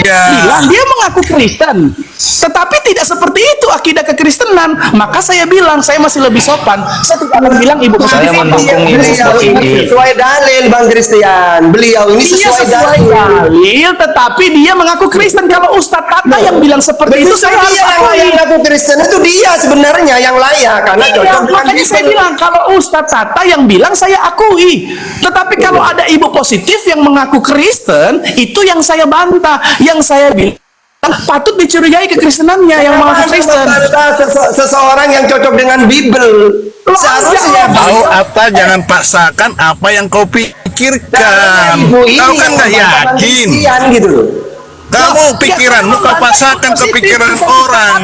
bilang dia mengaku Kristen, tetapi tidak seperti itu akidah kekristenan. Maka saya bilang saya masih lebih sopan. Saya tidak akan bilang ibu Saya mendukung ibu seperti ini. Sesuai dalil Bang Christian. Beliau ini sesuai dalil, tetapi dia mengaku Kristen. Kalau Ustadz Tata yang bilang seperti itu, saya harus akui. Yang mengaku Kristen itu dia sebenarnya yang layak karena cocok. Makanya saya bilang kalau Ustadz Tata yang bilang saya akui. Tetapi kalau ada ibu positif yang mengaku Kristen, itu yang saya bantah, yang saya bilang patut dicurigai kekristenannya yang mengaku Kristen. Seseorang yang cocok dengan Bible seharusnya tahu apa, jangan paksakan apa yang kau pikirkan. Kau kan nggak yakin gitu loh. Kamu pikiranmu kau paksakan ke pikiran orang.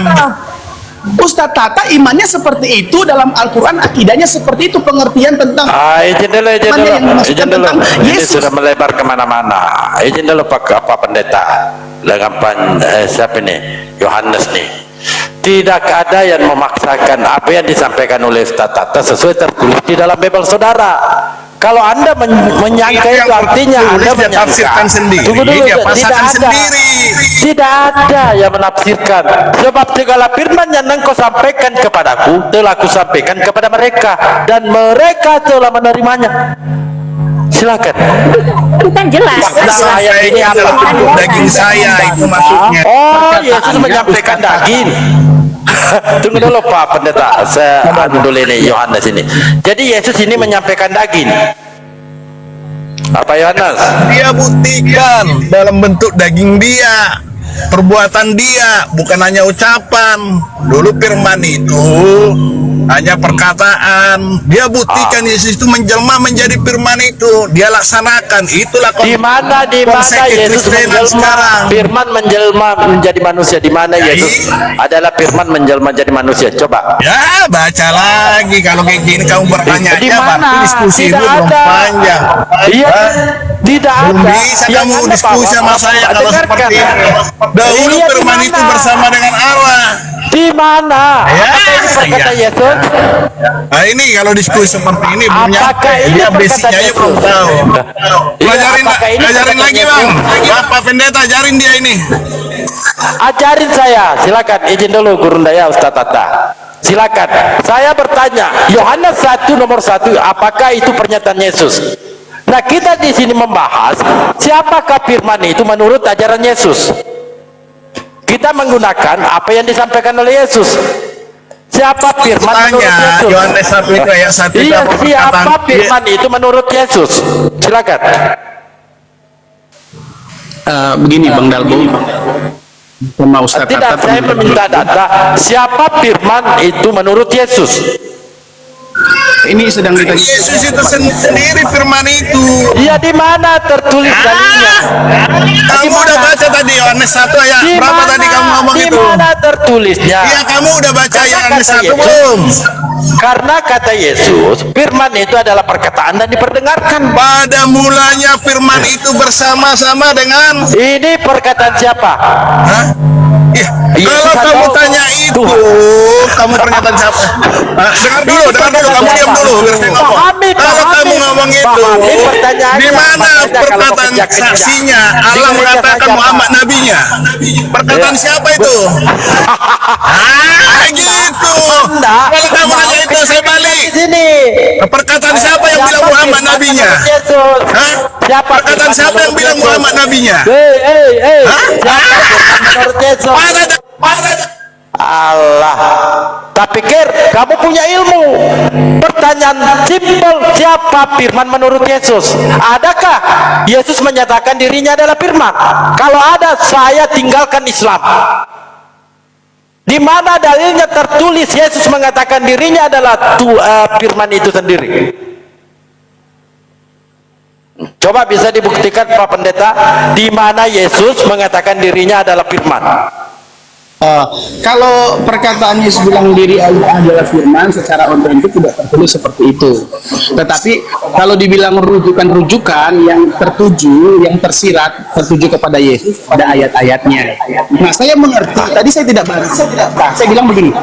Ustadz Tata imannya seperti itu, dalam Al-Quran akidahnya seperti itu, pengertian tentang izin dulu. Ini Yesus. sudah melebar kemana-mana. Izin dulu Pak Pendeta dengan siapa nih, Yohanes nih. Tidak ada yang memaksakan apa yang disampaikan oleh Ustadz Tata sesuai tertulis di dalam Bible saudara. Kalau Anda menyangka itu artinya Anda tafsirkan sendiri. Tunggu dulu, dia pasangkan sendiri. Tidak ada yang menafsirkan. Sebab segala firman yang engkau sampaikan kepadaku telah aku sampaikan kepada mereka dan mereka telah menerimanya. Silakan. Bukan jelas. Saya ini apa? Daging saya itu maksudnya. Oh, Yesus menyampaikan daging. Tunggu dulu Pak Pendeta, saya dulu ini Yohanes ini. Jadi Yesus ini menyampaikan daging. Apa Yohanes? Dia buktikan dalam bentuk daging dia, perbuatan dia, bukan hanya ucapan. Dulu firman itu hanya perkataan. Dia buktikan Yesus itu menjelma menjadi firman itu. Dia laksanakan. Itulah di mana Yesus menjelma, firman menjelma menjadi manusia. Di mana Yesus adalah firman menjelma menjadi manusia? Coba. Ya, baca lagi. Kalau kayak gini kamu bertanya di aja, mana? diskusi Tidak itu belum ada. panjang. Iya, tidak Belum ada. bisa kamu diskusi sama saya kalau seperti itu. Dahulu Iya, firman itu bersama dengan Allah. Di mana? Ya, Apakah ini perkata Yesus? Nah ini kalau diskusi seperti ini belum Apakah nyampe. ini Dia perkataan basicnya Yesus? belum tahu. Ajarin, apakah ini ajarin perkataan lagi Yesus? Bang. Bapak Pendeta ajarin dia ini. Ajarin saya, silakan. Izin dulu Guru Daya Ustaz Tata. Silakan. Saya bertanya, Yohanes 1 nomor 1, apakah itu pernyataan Yesus? Nah, kita di sini membahas siapakah firman itu menurut ajaran Yesus. Kita menggunakan apa yang disampaikan oleh Yesus. Siapa firman menurut Yesus? Yohanes 1 itu ayat 1 itu Iya, apa siapa perkataan firman itu menurut Yesus? Silakan. Begini Bang Dalbo, sama Ustadz Tidak, Tata, saya meminta data. Siapa firman itu menurut Yesus? ini sedang ditanya. Yesus itu sendiri firman itu. Iya, di mana tertulis dalilnya? Kamu udah baca tadi Yohanes 1 ayat Di berapa tadi kamu ngomong di itu? mana tertulisnya? Iya, kamu udah baca Karena Yohanes kata 1 Yesus- belum? Karena kata Yesus, firman itu adalah perkataan dan diperdengarkan. Pada mulanya firman itu bersama-sama dengan Ini perkataan siapa? Hah? Iya, Iya, kalau Tuhan kamu tahu. tanya itu, kamu pernyataan siapa? Dengar dulu, kamu diam dulu, biar saya ngomong. Kalau kamu ngomong itu, di mana perkataan saksinya? Allah mengatakan Muhammad nabinya. Perkataan siapa itu? Gitu. Kalau kamu nanya itu, saya balik. Di sini. Perkataan siapa yang bilang Muhammad nabinya? Yesus. Hah? Siapa Perkataan siapa yang bilang Muhammad nabinya? Siapa firman menurut Yesus? Allah, tak pikir kamu punya ilmu. Pertanyaan simpel, siapa firman menurut Yesus? Adakah Yesus menyatakan dirinya adalah firman? Kalau ada, saya tinggalkan Islam. Di mana dalilnya tertulis Yesus mengatakan dirinya adalah firman itu sendiri? Coba bisa dibuktikan Pak Pendeta, di mana Yesus mengatakan dirinya adalah firman? Kalau perkataan Yesus bilang diri adalah firman secara otentik tidak tertulis seperti itu. Tetapi kalau dibilang rujukan-rujukan yang tertuju, yang tertuju kepada Yesus pada ayat-ayatnya. Nah, saya mengerti. Tadi saya tidak baca. Saya bilang begini.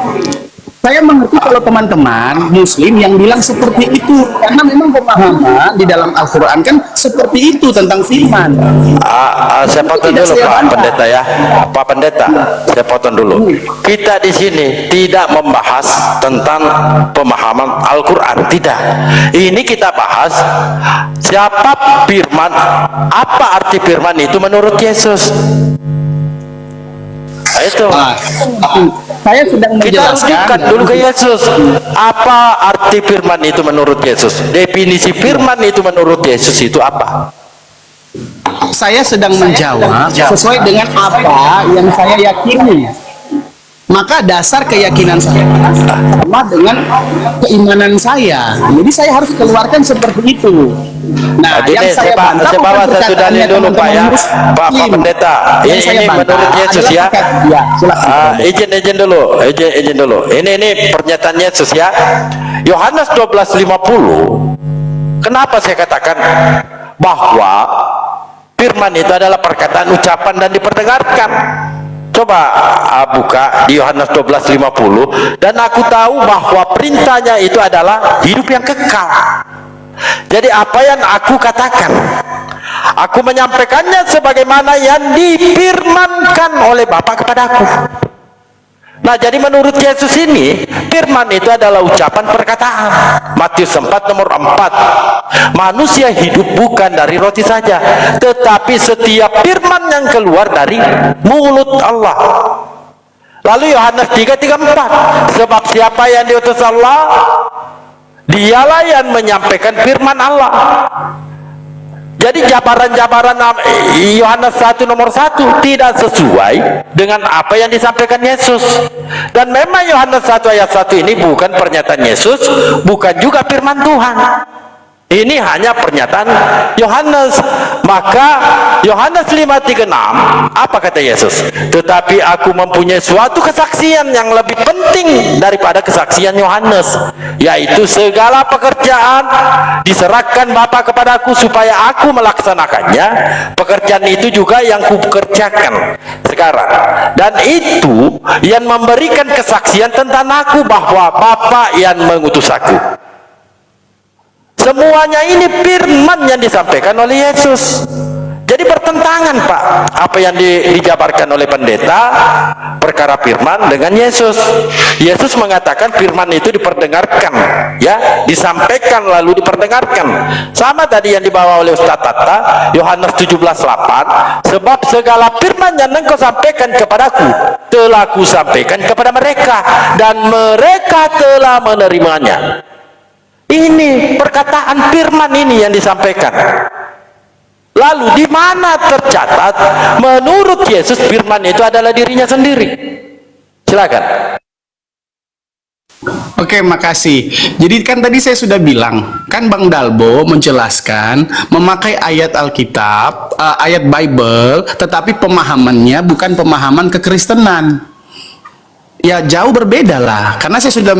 Saya mengerti kalau teman-teman Muslim yang bilang seperti itu, karena memang pemahaman di dalam Al-Quran kan seperti itu tentang firman. Saya potong Tidak dulu saya Pak bantah. Pendeta ya, Pak Pendeta, saya potong dulu. Kita di sini tidak membahas tentang pemahaman Al-Quran, tidak. Ini kita bahas siapa firman, apa arti firman itu menurut Yesus. Nah, itu Saya sedang kita menjelaskan rujukan dulu ke Yesus. Apa arti firman itu menurut Yesus? Definisi firman itu menurut Yesus itu apa? saya sedang menjawab sesuai dengan apa yang saya yakini. Maka dasar keyakinan saya sama dengan keimanan saya. Jadi saya harus keluarkan seperti itu. Nah, yang saya bantah saya bawa bukan satu dalil perkataannya dulu Pak ya, teman-teman Pak Muslim. Pendeta. Yang saya Ini bantah menurut Yesus adalah ya. Ya, silakan. Izin dulu. Ini pernyataan Yesus ya. Yohanes 12:50. Kenapa saya katakan bahwa firman itu adalah perkataan, ucapan dan diperdengarkan? Coba buka di Yohanes 12:50, dan aku tahu bahwa perintahnya itu adalah hidup yang kekal. Jadi apa yang aku katakan, aku menyampaikannya sebagaimana yang difirmankan oleh Bapa kepadaku. Nah, jadi menurut Yesus ini firman itu adalah ucapan, perkataan. Matius 4 nomor 4. Manusia hidup bukan dari roti saja, tetapi setiap firman yang keluar dari mulut Allah. Lalu Yohanes 3:34, sebab siapa yang diutus Allah, dialah yang menyampaikan firman Allah. Jadi jabaran-jabaran Yohanes 1 nomor 1 tidak sesuai dengan apa yang disampaikan Yesus. Dan memang Yohanes 1 ayat 1 ini bukan pernyataan Yesus, bukan juga firman Tuhan. Ini hanya pernyataan Yohanes. Maka Yohanes 5:36, apa kata Yesus? Tetapi aku mempunyai suatu kesaksian yang lebih penting daripada kesaksian Yohanes, yaitu segala pekerjaan diserahkan Bapa kepadaku supaya aku melaksanakannya. Pekerjaan itu juga yang kukerjakan sekarang, dan itu yang memberikan kesaksian tentang aku bahwa Bapa yang mengutus aku. Semuanya ini firman yang disampaikan oleh Yesus. Jadi bertentangan Pak, apa yang dijabarkan oleh pendeta perkara firman dengan Yesus. Yesus mengatakan firman itu diperdengarkan, ya, disampaikan lalu diperdengarkan. Sama tadi yang dibawa oleh Ustaz Tata, Yohanes 17:8, sebab segala firman yang engkau sampaikan kepadaku telah kusampaikan kepada mereka, dan mereka telah menerimanya. Ini perkataan firman ini yang disampaikan. Lalu di mana tercatat menurut Yesus firman itu adalah dirinya sendiri? Silakan. Oke, makasih. Jadi kan tadi saya sudah bilang, kan Bang Dalbo menjelaskan memakai ayat Alkitab, ayat Bible, tetapi pemahamannya bukan pemahaman kekristenan. Ya jauh berbeda lah, karena saya sudah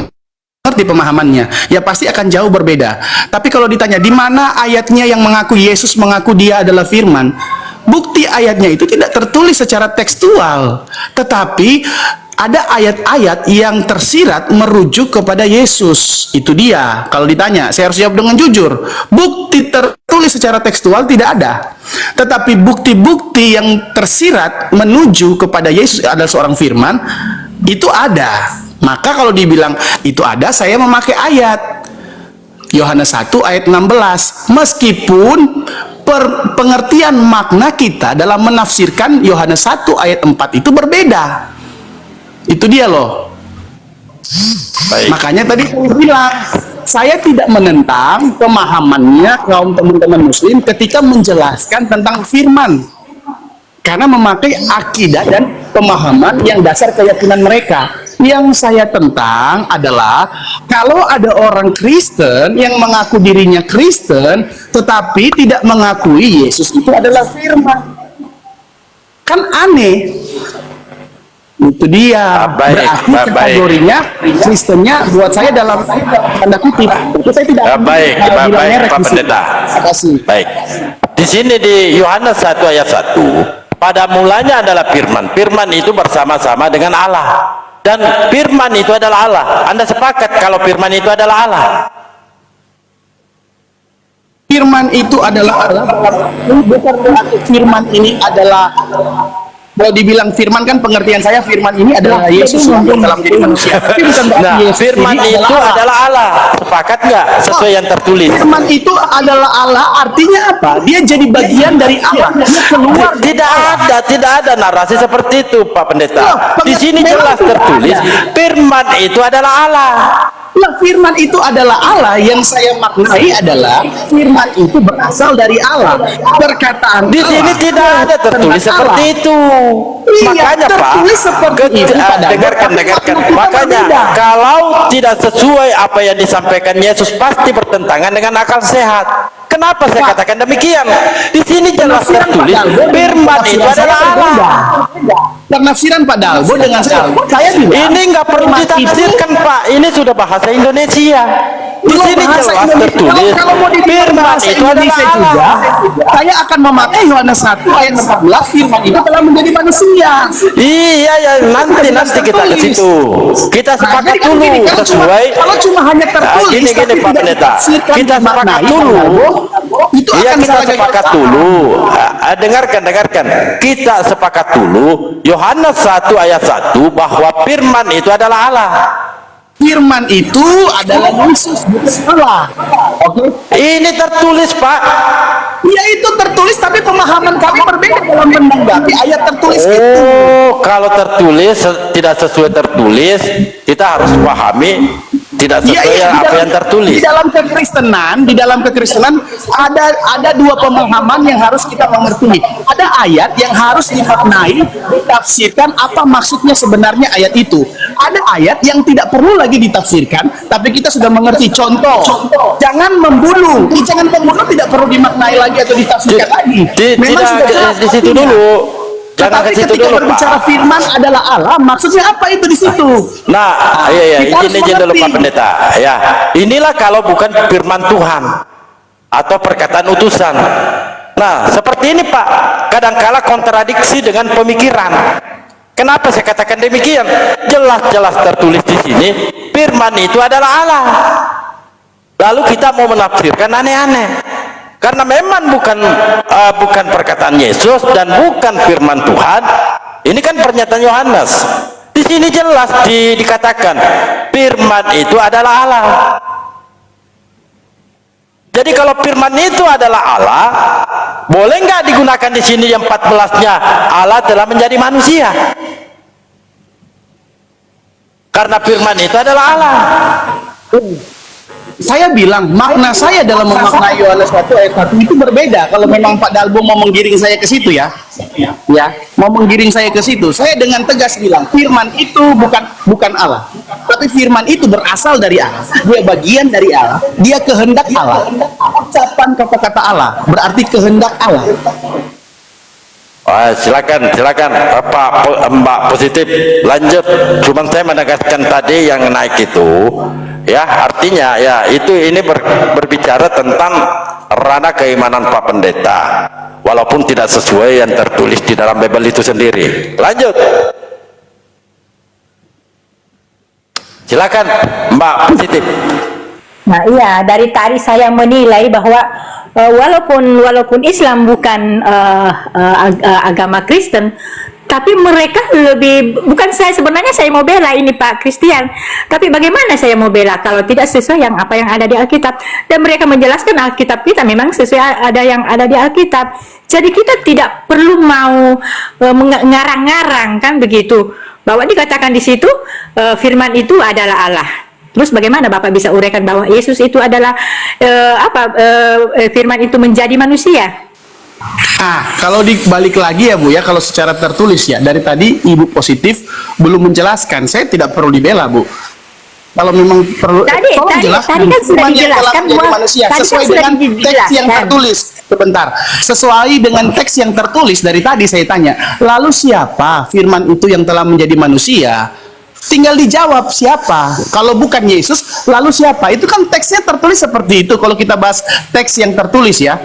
ngerti pemahamannya, ya pasti akan jauh berbeda. Tapi kalau ditanya di mana ayatnya yang mengaku Yesus mengaku dia adalah firman, bukti ayatnya itu tidak tertulis secara tekstual, tetapi ada ayat-ayat yang tersirat merujuk kepada Yesus. Itu dia. Kalau ditanya, saya harus jawab dengan jujur, bukti tertulis secara tekstual tidak ada, tetapi bukti-bukti yang tersirat menuju kepada Yesus adalah seorang firman, itu ada. Maka kalau dibilang itu ada, saya memakai ayat Yohanes 1 ayat 16. Meskipun pengertian makna kita dalam menafsirkan Yohanes 1 ayat 4 itu berbeda. Itu dia loh. Baik. Makanya tadi saya bilang, saya tidak menentang pemahamannya kaum teman-teman Muslim ketika menjelaskan tentang firman, karena memakai akidah dan pemahaman yang dasar keyakinan mereka. Yang saya tentang adalah kalau ada orang Kristen yang mengaku dirinya Kristen tetapi tidak mengakui Yesus itu adalah firman. Kan aneh. Itu dia. Berarti kategorinya Kristennya buat saya dalam tanda kutip. Itu saya tidak Baik Pak Pendeta. Terima kasih. Baik. Di sini di Yohanes 1 ayat 1, pada mulanya adalah firman. Firman itu bersama-sama dengan Allah. dan firman itu adalah Allah. Anda sepakat kalau firman itu adalah Allah? Firman itu adalah Allah, bukan berarti firman ini adalah, kalau dibilang firman kan pengertian saya firman ini adalah Yesus yang telah menjadi manusia. Tapi bukan berarti Nah, Yesus firman ini itu Allah. adalah Allah. Sepakat nggak sesuai yang tertulis? Firman itu adalah Allah, artinya apa? Dia jadi bagian dari Allah. Dia keluar. Tidak ada narasi seperti itu, Pak Pendeta. Di sini jelas tertulis firman itu adalah Allah. Nah, firman itu adalah Allah. Yang saya maknai adalah firman itu berasal dari Allah. Perkataan Di Allah. sini tidak ada tertulis Firman seperti Allah. itu. Iya, Makanya Pak, tertulis seperti itu, padahal dengarkan. kita Makanya berbeda. kalau tidak sesuai apa yang disampaikan Yesus pasti bertentangan dengan akal sehat. Kenapa saya katakan demikian? Di sini jelas tertulis firman itu adalah Allah. Penafsiran Pak Dalbo dengan saya bilang Ini nggak perlu firman itu- ditafsirkan Pak. Ini sudah bahasa Indonesia. Di Belum sini bahasa jelas Indonesia. tertulis Kalau mau dibilang firman bahasa itu adalah Indonesia Allah. juga, saya akan memakai Yohanes 1 ayat 14, firman itu telah menjadi manusia. Iya ya, nanti kita ke situ. Kita sepakat jadi kan dulu gini, sesuai. kalau cuma hanya tertulis Gini tapi Pak tidak Pendeta. ditafsirkan, Kita sepakat dimaknai, dulu. itu Iya, akan kita salah sepakat gagal. dulu. Dengarkan. Kita sepakat dulu. Yohanes 1 ayat 1 bahwa firman itu adalah Allah. Firman itu adalah Yesus, bukan Allah. Oke? Ini tertulis Pak. Ya itu tertulis, tapi pemahaman kami berbeda dalam menanggapi ayat tertulis itu. Oh, kalau tertulis tidak sesuai tertulis, kita harus pahami tidak sesuai apa yang tertulis. Di dalam kekristenan ada dua pemahaman yang harus kita mengerti. Ada ayat yang harus dimaknai, ditafsirkan apa maksudnya sebenarnya ayat itu. Ada ayat yang tidak perlu lagi ditafsirkan, tapi kita sudah mengerti. Contoh, jangan membunuh. Jangan membunuh tidak perlu dimaknai lagi atau ditafsirkan lagi. Memang sudah jelas di situ artinya. dulu. Jangan Tetapi ke situ ketika dulu, berbicara Pak. firman adalah Allah, maksudnya apa itu di situ? Nah, iya, kita harus izin dulu mengerti. Pak Pendeta. Ya, inilah kalau bukan firman Tuhan atau perkataan utusan. Nah, seperti ini Pak, kadangkala kontradiksi dengan pemikiran. Kenapa saya katakan demikian? Jelas-jelas tertulis di sini, firman itu adalah Allah. Lalu kita mau menafsirkan aneh-aneh. Karena memang bukan perkataan Yesus dan bukan firman Tuhan. Ini kan pernyataan Yohanes. Di sini jelas dikatakan firman itu adalah Allah. Jadi kalau firman itu adalah Allah, boleh nggak digunakan di sini yang 14-nya Allah telah menjadi manusia? Karena firman itu adalah Allah. Saya bilang makna saya dalam memaknai Yohanes 1 ayat 1 itu berbeda. Kalau memang Pak Dalbo mau menggiring saya ke situ ya, mau menggiring saya ke situ, saya dengan tegas bilang firman itu bukan Allah, tapi firman itu berasal dari Allah. Dia bagian dari Allah, dia kehendak Allah. Ucapan kata-kata Allah berarti kehendak Allah. Silakan Mbak Positif lanjut. Cuman saya menegaskan tadi yang naik itu ya, artinya ya ini berbicara tentang ranah keimanan Pak Pendeta, walaupun tidak sesuai yang tertulis di dalam Bible itu sendiri. Lanjut, silakan Mbak Positif. Nah iya, dari tadi saya menilai bahwa walaupun Islam bukan agama Kristen, tapi mereka bukan sebenarnya saya mau bela ini Pak Christian, tapi bagaimana saya mau bela kalau tidak sesuai apa yang ada di Alkitab, dan mereka menjelaskan Alkitab kita memang sesuai yang ada di Alkitab. Jadi kita tidak perlu mau ngarang-ngarang kan begitu, bahwa dikatakan di situ firman itu adalah Allah. Terus bagaimana Bapak bisa uraikan bahwa Yesus itu adalah firman itu menjadi manusia? Kalau dibalik lagi ya Bu ya, kalau secara tertulis ya, dari tadi Ibu Positif belum menjelaskan, saya tidak perlu dibela Bu. Kalau memang perlu, Tadi kan sudah dijelaskan bahwa sesuai dengan teks yang tertulis. Sebentar, sesuai dengan teks yang tertulis dari tadi saya tanya, lalu siapa firman itu yang telah menjadi manusia? Tinggal dijawab siapa. Kalau bukan Yesus, lalu siapa? Itu kan teksnya tertulis seperti itu. Kalau kita bahas teks yang tertulis ya,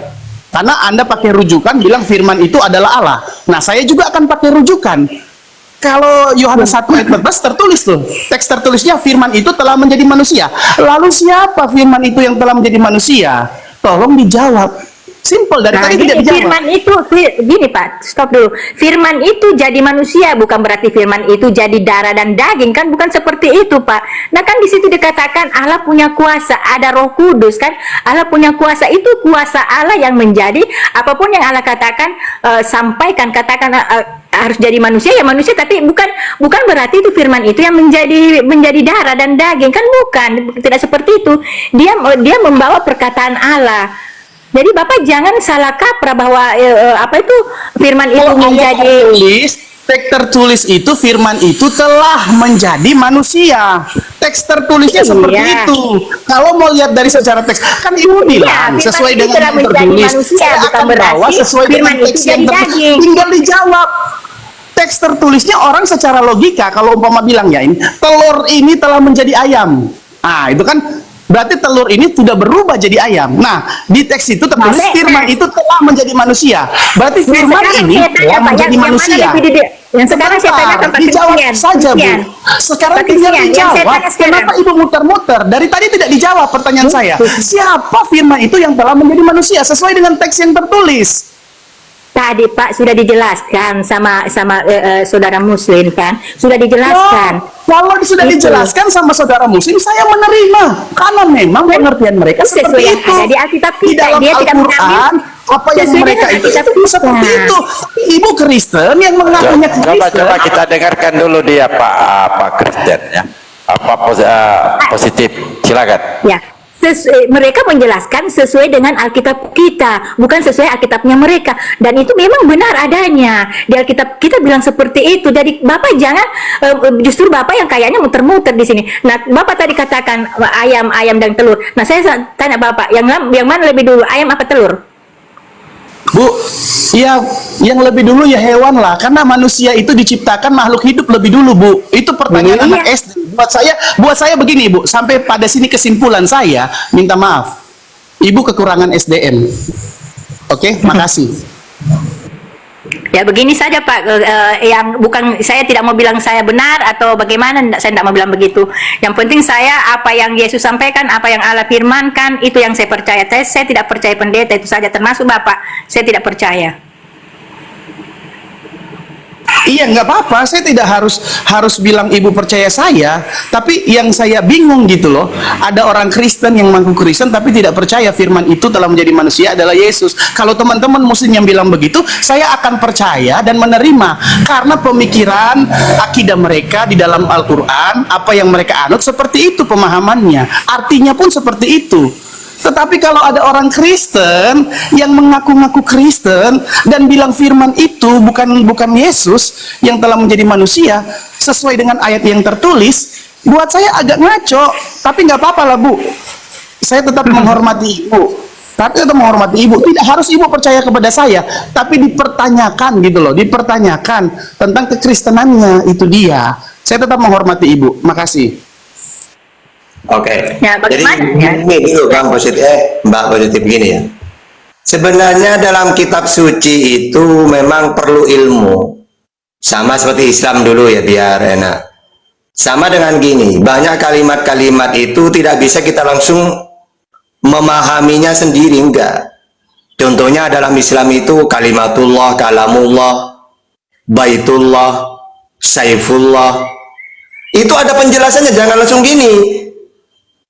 karena Anda pakai rujukan bilang firman itu adalah Allah. Nah, saya juga akan pakai rujukan. Kalau Yohanes 1 ayat 14 tertulis tuh, teks tertulisnya firman itu telah menjadi manusia. Lalu siapa firman itu yang telah menjadi manusia? Tolong dijawab. Simple, dari Nah, tadi tidak gini, dijawab. firman itu, gini Pak, stop dulu. Firman itu jadi manusia, bukan berarti firman itu jadi darah dan daging, kan? Bukan seperti itu, Pak. Nah, kan di situ dikatakan Allah punya kuasa, ada Roh Kudus, kan? Allah punya kuasa, itu kuasa Allah yang menjadi apapun yang Allah katakan, sampaikan, katakan harus jadi manusia, ya manusia, tapi bukan berarti itu firman itu yang menjadi darah dan daging, kan? Bukan, tidak seperti itu. Dia membawa perkataan Allah. Jadi Bapak jangan salah kaprah bahwa apa itu firman itu menjadi teks tertulis itu firman itu telah menjadi manusia. Teks tertulisnya seperti itu. Kalau mau lihat dari secara teks, kan Ibu bilang firman sesuai itu dengan telah yang menjadi tertulis. manusia, Saya bukan akan bawa berarti sesuai dengan firman itu teks yang jadi tertulis. daging. Tinggal dijawab. Teks tertulisnya orang secara logika kalau umpama bilang ya ini telur ini telah menjadi ayam. Nah, itu kan berarti telur ini sudah berubah jadi ayam. Nah, di teks itu tertulis firman itu telah menjadi manusia. Berarti firman ini telah menjadi manusia. Yang sekarang saya tanyakan Pak dijawab Christian. saja, Bu. Sekarang Pak tinggal Christian, yang saya dijawab. tanya sekarang. Kenapa Ibu muter-muter? Dari tadi tidak dijawab pertanyaan saya. Siapa firman itu yang telah menjadi manusia sesuai dengan teks yang tertulis? Tadi Pak sudah dijelaskan sama saudara Muslim, kan? Sudah dijelaskan. Kalau sudah Itu. dijelaskan sama saudara Muslim, saya menerima karena memang pengertian mereka Sesuai seperti yang itu. ada di Alkitab Di kita, dalam dia tidak Al-Quran, mengambil apa yang sesuai mereka dengan itu Alkitab kita. seperti itu. Ibu Kristen yang mengakunya Kristen. Coba kita dengarkan dulu dia Pak Kristen ya. Apa positif? Silakan. Ya, mereka menjelaskan sesuai dengan Alkitab kita, bukan sesuai Alkitabnya mereka. Dan itu memang benar adanya di Alkitab kita bilang seperti itu. Jadi Bapak jangan justru Bapak yang kayaknya muter-muter di sini. Nah, Bapak tadi katakan ayam dan telur. Nah, saya tanya Bapak, yang mana lebih dulu, ayam apa telur? Bu, ya yang lebih dulu ya hewan lah, karena manusia itu diciptakan makhluk hidup lebih dulu, Bu. Itu pertanyaan Iya. anak SD. Buat saya begini, Bu. Sampai pada sini kesimpulan saya, minta maaf. Ibu kekurangan SDM. Oke, makasih. Ya begini saja Pak, yang bukan saya tidak mau bilang saya benar atau bagaimana, saya tidak mau bilang begitu. Yang penting saya apa yang Yesus sampaikan, apa yang Allah firmankan, itu yang saya percaya. Saya tidak percaya pendeta, itu saja, termasuk Bapak, saya tidak percaya. Iya, nggak apa-apa. Saya tidak harus bilang ibu percaya saya. Tapi yang saya bingung gitu loh. Ada orang Kristen yang mengaku Kristen tapi tidak percaya firman itu telah menjadi manusia adalah Yesus. Kalau teman-teman Muslim yang bilang begitu, saya akan percaya dan menerima karena pemikiran akidah mereka di dalam Al-Quran, apa yang mereka anut seperti itu pemahamannya. Artinya pun seperti itu. Tetapi kalau ada orang Kristen yang mengaku-ngaku Kristen dan bilang firman itu bukan Yesus yang telah menjadi manusia sesuai dengan ayat yang tertulis, buat saya agak ngaco. Tapi nggak apa-apa lah, Bu. Saya tetap menghormati Ibu. Tapi tetap menghormati Ibu. Tidak harus Ibu percaya kepada saya, tapi dipertanyakan gitu loh, dipertanyakan tentang kekristenannya, itu dia. Saya tetap menghormati Ibu. Makasih. Oke. Ya, Jadi bagaimana, ya? ini dulu Bang positif, Mbak positif gini ya. Sebenarnya dalam kitab suci itu memang perlu ilmu. Sama seperti Islam dulu ya, biar enak. Sama dengan gini, banyak kalimat-kalimat itu tidak bisa kita langsung memahaminya sendiri, enggak. Contohnya dalam Islam itu kalimatullah, kalamullah, baitullah, saifullah. Itu ada penjelasannya, jangan langsung gini.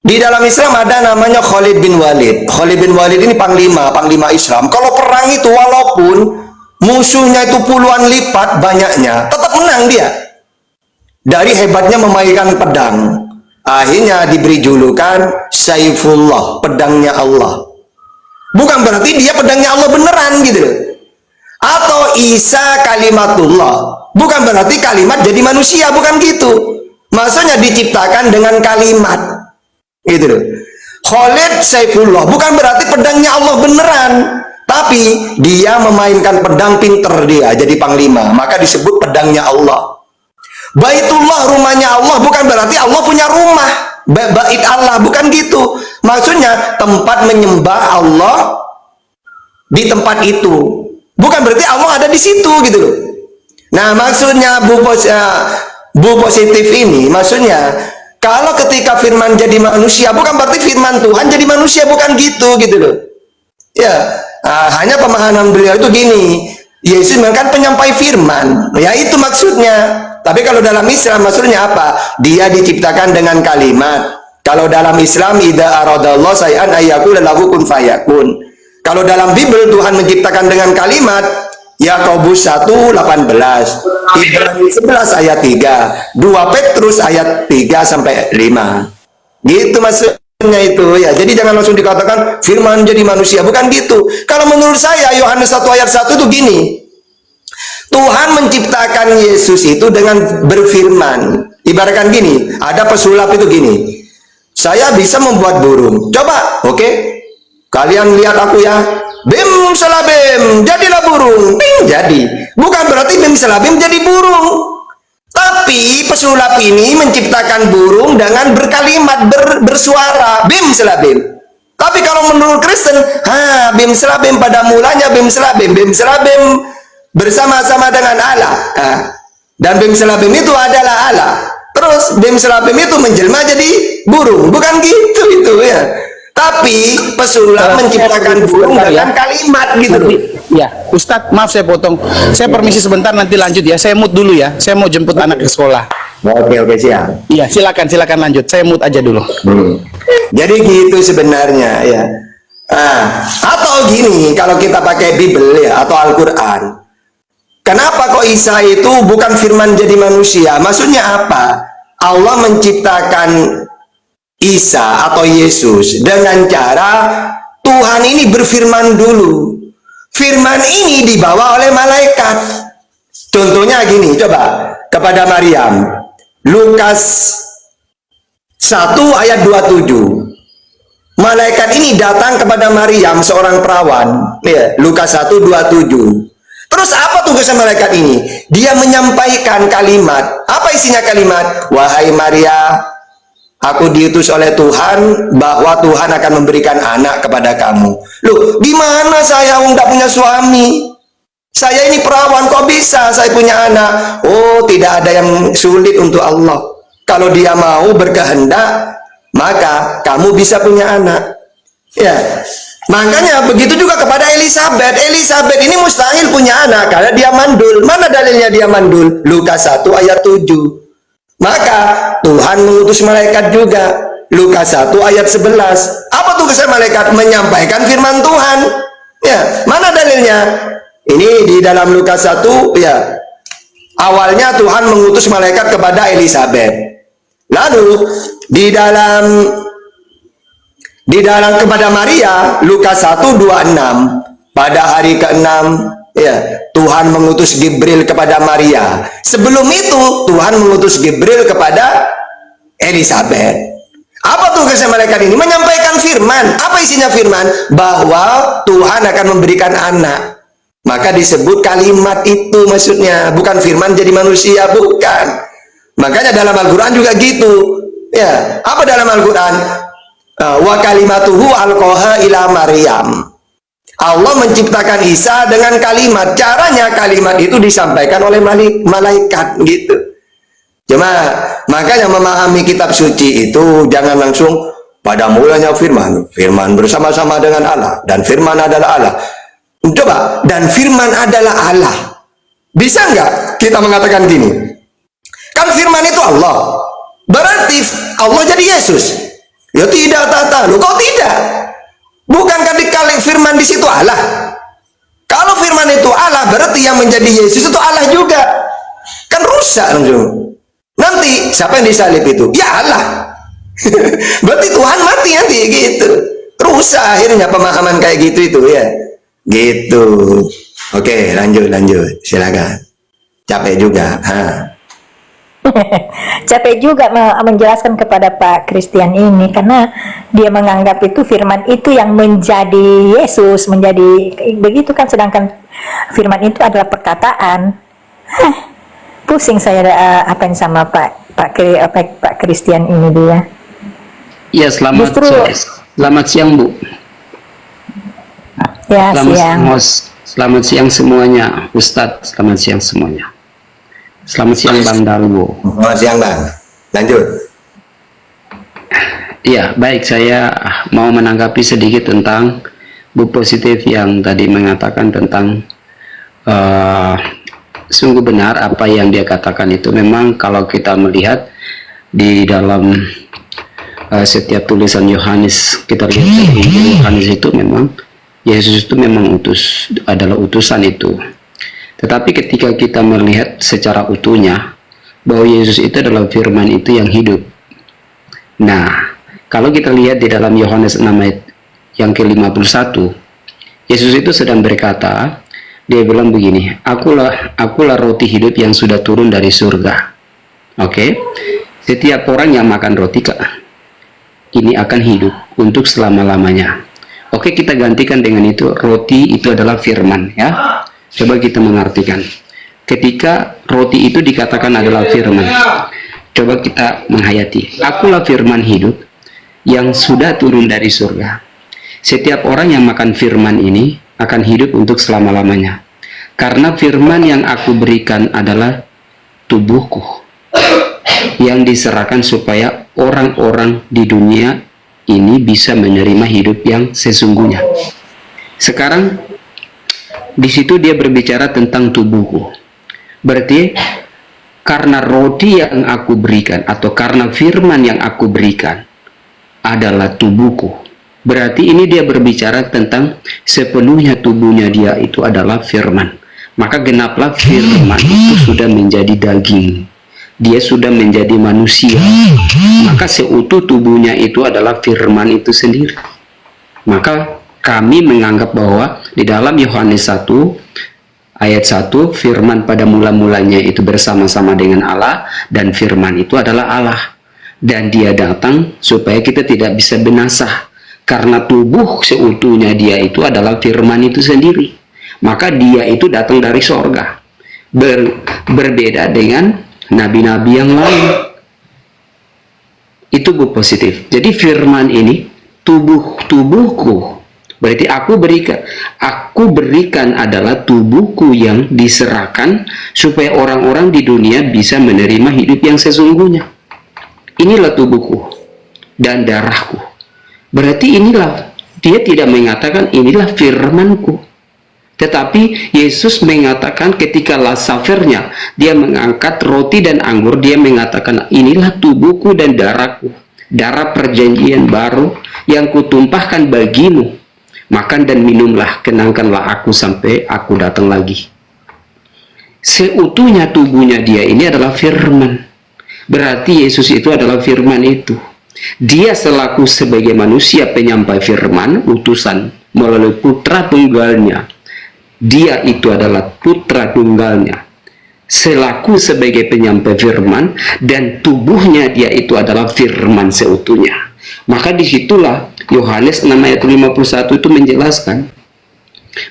Di dalam Islam ada namanya Khalid bin Walid. Khalid bin Walid ini panglima Islam. Kalau perang itu walaupun musuhnya itu puluhan lipat banyaknya, tetap menang dia. Dari hebatnya memainkan pedang, akhirnya diberi julukan Saifullah, pedangnya Allah. Bukan berarti dia pedangnya Allah beneran gitu loh. Atau Isa kalimatullah, bukan berarti kalimat jadi manusia, bukan gitu. Maksudnya diciptakan dengan kalimat. Gitu loh. Khalid Saifullah bukan berarti pedangnya Allah beneran, tapi dia memainkan pedang, pinter dia jadi panglima, maka disebut pedangnya Allah. Baitullah, rumahnya Allah, bukan berarti Allah punya rumah, bait Allah, bukan gitu. Maksudnya tempat menyembah Allah di tempat itu, bukan berarti Allah ada di situ gitu loh. Nah, maksudnya Bu Positif ini, maksudnya kalau ketika firman jadi manusia, bukan berarti firman Tuhan jadi manusia, bukan gitu loh. Ya, hanya pemahaman beliau itu gini, Yesus kan penyampai firman, ya itu maksudnya. Tapi kalau dalam Islam maksudnya apa? Dia diciptakan dengan kalimat. Kalau dalam Islam, idza aradallahu syai'an ayyakula lahu kun fayakun. Kalau dalam Bible Tuhan menciptakan dengan kalimat, Yakobus 1:18, Ibrani 11 ayat 3, 2 Petrus ayat 3 sampai 5. Gitu maksudnya itu ya. Jadi jangan langsung dikatakan firman jadi manusia, bukan gitu. Kalau menurut saya Yohanes 1 ayat 1 itu gini. Tuhan menciptakan Yesus itu dengan berfirman. Ibaratkan gini, ada pesulap itu gini. Saya bisa membuat burung. Coba, oke? Kalian lihat aku ya. Bim selabim, jadilah burung. Bim, jadi. Bukan berarti bim selabim jadi burung. Tapi pesulap ini menciptakan burung dengan berkalimat, bersuara. Bim selabim. Tapi kalau menurut Kristen, bim selabim pada mulanya bim selabim bersama-sama dengan Allah. Dan bim selabim itu adalah Allah. Terus bim selabim itu menjelma jadi burung. Bukan gitu itu ya. Tapi pesulap menciptakan burung dengan kalimat gitu loh. Ya, Ustadz, maaf saya potong. Saya permisi sebentar, nanti lanjut ya. Saya mute dulu ya. Saya mau jemput anak ke sekolah. Oke, siap. Iya, silakan lanjut. Saya mute aja dulu. Jadi gitu sebenarnya ya. Atau gini, kalau kita pakai Bible ya atau Al-Qur'an. Kenapa kok Isa itu bukan firman jadi manusia? Maksudnya apa? Allah menciptakan Isa atau Yesus dengan cara Tuhan ini berfirman dulu. Firman ini dibawa oleh malaikat. Contohnya gini, coba kepada Maryam. Lukas 1 ayat 27. Malaikat ini datang kepada Maryam, seorang perawan. Ya, Lukas 1:27. Terus apa tugasnya malaikat ini? Dia menyampaikan kalimat. Apa isinya kalimat? Wahai Maria, aku diutus oleh Tuhan bahwa Tuhan akan memberikan anak kepada kamu. Loh, gimana saya nggak punya suami? Saya ini perawan, kok bisa saya punya anak? Oh, tidak ada yang sulit untuk Allah. Kalau dia mau berkehendak, maka kamu bisa punya anak. Ya, makanya begitu juga kepada Elizabeth. Elizabeth ini mustahil punya anak karena dia mandul. Mana dalilnya dia mandul? Lukas 1 ayat 7. Maka Tuhan mengutus malaikat juga. Lukas 1 ayat 11. Apa tugasnya malaikat? Menyampaikan firman Tuhan. Ya, mana dalilnya? Ini di dalam Lukas 1 ya. Awalnya Tuhan mengutus malaikat kepada Elizabeth. Lalu di dalam kepada Maria, Lukas 1:26, pada hari ke-6 ya, Tuhan mengutus Gibril kepada Maria. Sebelum itu Tuhan mengutus Gibril kepada Elizabeth. Apa tugasnya malaikat ini? Menyampaikan firman. Apa isinya firman? Bahwa Tuhan akan memberikan anak. Maka disebut kalimat itu maksudnya, bukan firman jadi manusia, bukan. Makanya dalam Al-Qur'an juga gitu. Ya, apa dalam Al-Qur'an? Wa kalimatuhu alqaha ila Maryam. Allah menciptakan Isa dengan kalimat. Caranya kalimat itu disampaikan oleh malaikat gitu. Cuma makanya memahami kitab suci itu jangan langsung pada mulanya firman bersama-sama dengan Allah dan firman adalah Allah. Coba, dan firman adalah Allah. Bisa nggak kita mengatakan gini? Kan firman itu Allah. Berarti Allah jadi Yesus. Ya tidak, Tata. Loh, kok tidak? Bukankah dikali firman di situ Allah? Kalau firman itu Allah, berarti yang menjadi Yesus itu Allah juga. Kan rusak langsung. Nanti siapa yang disalib itu? Ya Allah. Berarti Tuhan mati nanti gitu. Rusak akhirnya pemahaman kayak gitu itu ya. Gitu. Oke, lanjut. Silakan. Capek juga. Capek juga menjelaskan kepada Pak Christian ini karena dia menganggap itu firman itu yang menjadi Yesus, menjadi begitu kan, sedangkan firman itu adalah perkataan. Pusing saya apa yang sama Pak Christian ini dia. Ya, selamat siang Bu. Ya, siang. Selamat siang semuanya, Ustadz. Selamat siang semuanya. Selamat siang Bang Darwo. Selamat siang Bang. Lanjut. Ya, baik, saya mau menanggapi sedikit tentang Bu Positif yang tadi mengatakan tentang sungguh benar apa yang dia katakan itu. Memang kalau kita melihat di dalam setiap tulisan Yohanes, kita lihat di Yohanes itu memang Yesus itu memang adalah utusan itu. Tetapi ketika kita melihat secara utuhnya bahwa Yesus itu adalah firman itu yang hidup. Nah, kalau kita lihat di dalam Yohanes 6 ayat yang ke-51, Yesus itu sedang berkata, dia bilang begini, akulah roti hidup yang sudah turun dari surga. Oke? Setiap orang yang makan roti ini akan hidup untuk selama-lamanya. Oke, kita gantikan dengan itu, roti itu adalah firman, ya. Coba kita mengartikan. Ketika roti itu dikatakan adalah firman, coba kita menghayati, akulah firman hidup yang sudah turun dari surga. Setiap orang yang makan firman ini akan hidup untuk selama-lamanya. Karena firman yang aku berikan adalah tubuhku yang diserahkan supaya orang-orang di dunia ini bisa menerima hidup yang sesungguhnya. Sekarang di situ dia berbicara tentang tubuhku. Berarti karena roti yang aku berikan atau karena firman yang aku berikan adalah tubuhku. Berarti ini dia berbicara tentang sepenuhnya tubuhnya dia itu adalah firman. Maka genaplah firman itu sudah menjadi daging. Dia sudah menjadi manusia. Maka seutuh tubuhnya itu adalah firman itu sendiri. Maka kami menganggap bahwa di dalam Yohanes 1 ayat 1, firman pada mula-mulanya itu bersama-sama dengan Allah, dan firman itu adalah Allah. Dan dia datang supaya kita tidak bisa binasa, karena tubuh seutuhnya dia itu adalah firman itu sendiri. Maka dia itu datang dari sorga, berbeda dengan nabi-nabi yang lain. Itu Bu Positif. Jadi firman ini tubuhku, berarti aku berikan adalah tubuhku yang diserahkan supaya orang-orang di dunia bisa menerima hidup yang sesungguhnya. Inilah tubuhku dan darahku. Berarti inilah, dia tidak mengatakan inilah firmanku. Tetapi Yesus mengatakan ketika Last Supper-nya, dia mengangkat roti dan anggur, dia mengatakan inilah tubuhku dan darahku, darah perjanjian baru yang kutumpahkan bagimu. Makan dan minumlah, kenangkanlah aku sampai aku datang lagi. Seutuhnya tubuhnya dia ini adalah firman. Berarti Yesus itu adalah firman itu. Dia selaku sebagai manusia penyampai firman, utusan melalui putra tunggalnya. Dia itu adalah putra tunggalnya. Selaku sebagai penyampai firman, dan tubuhnya dia itu adalah firman seutuhnya. Maka disitulah Yohanes 6 ayat 51 itu menjelaskan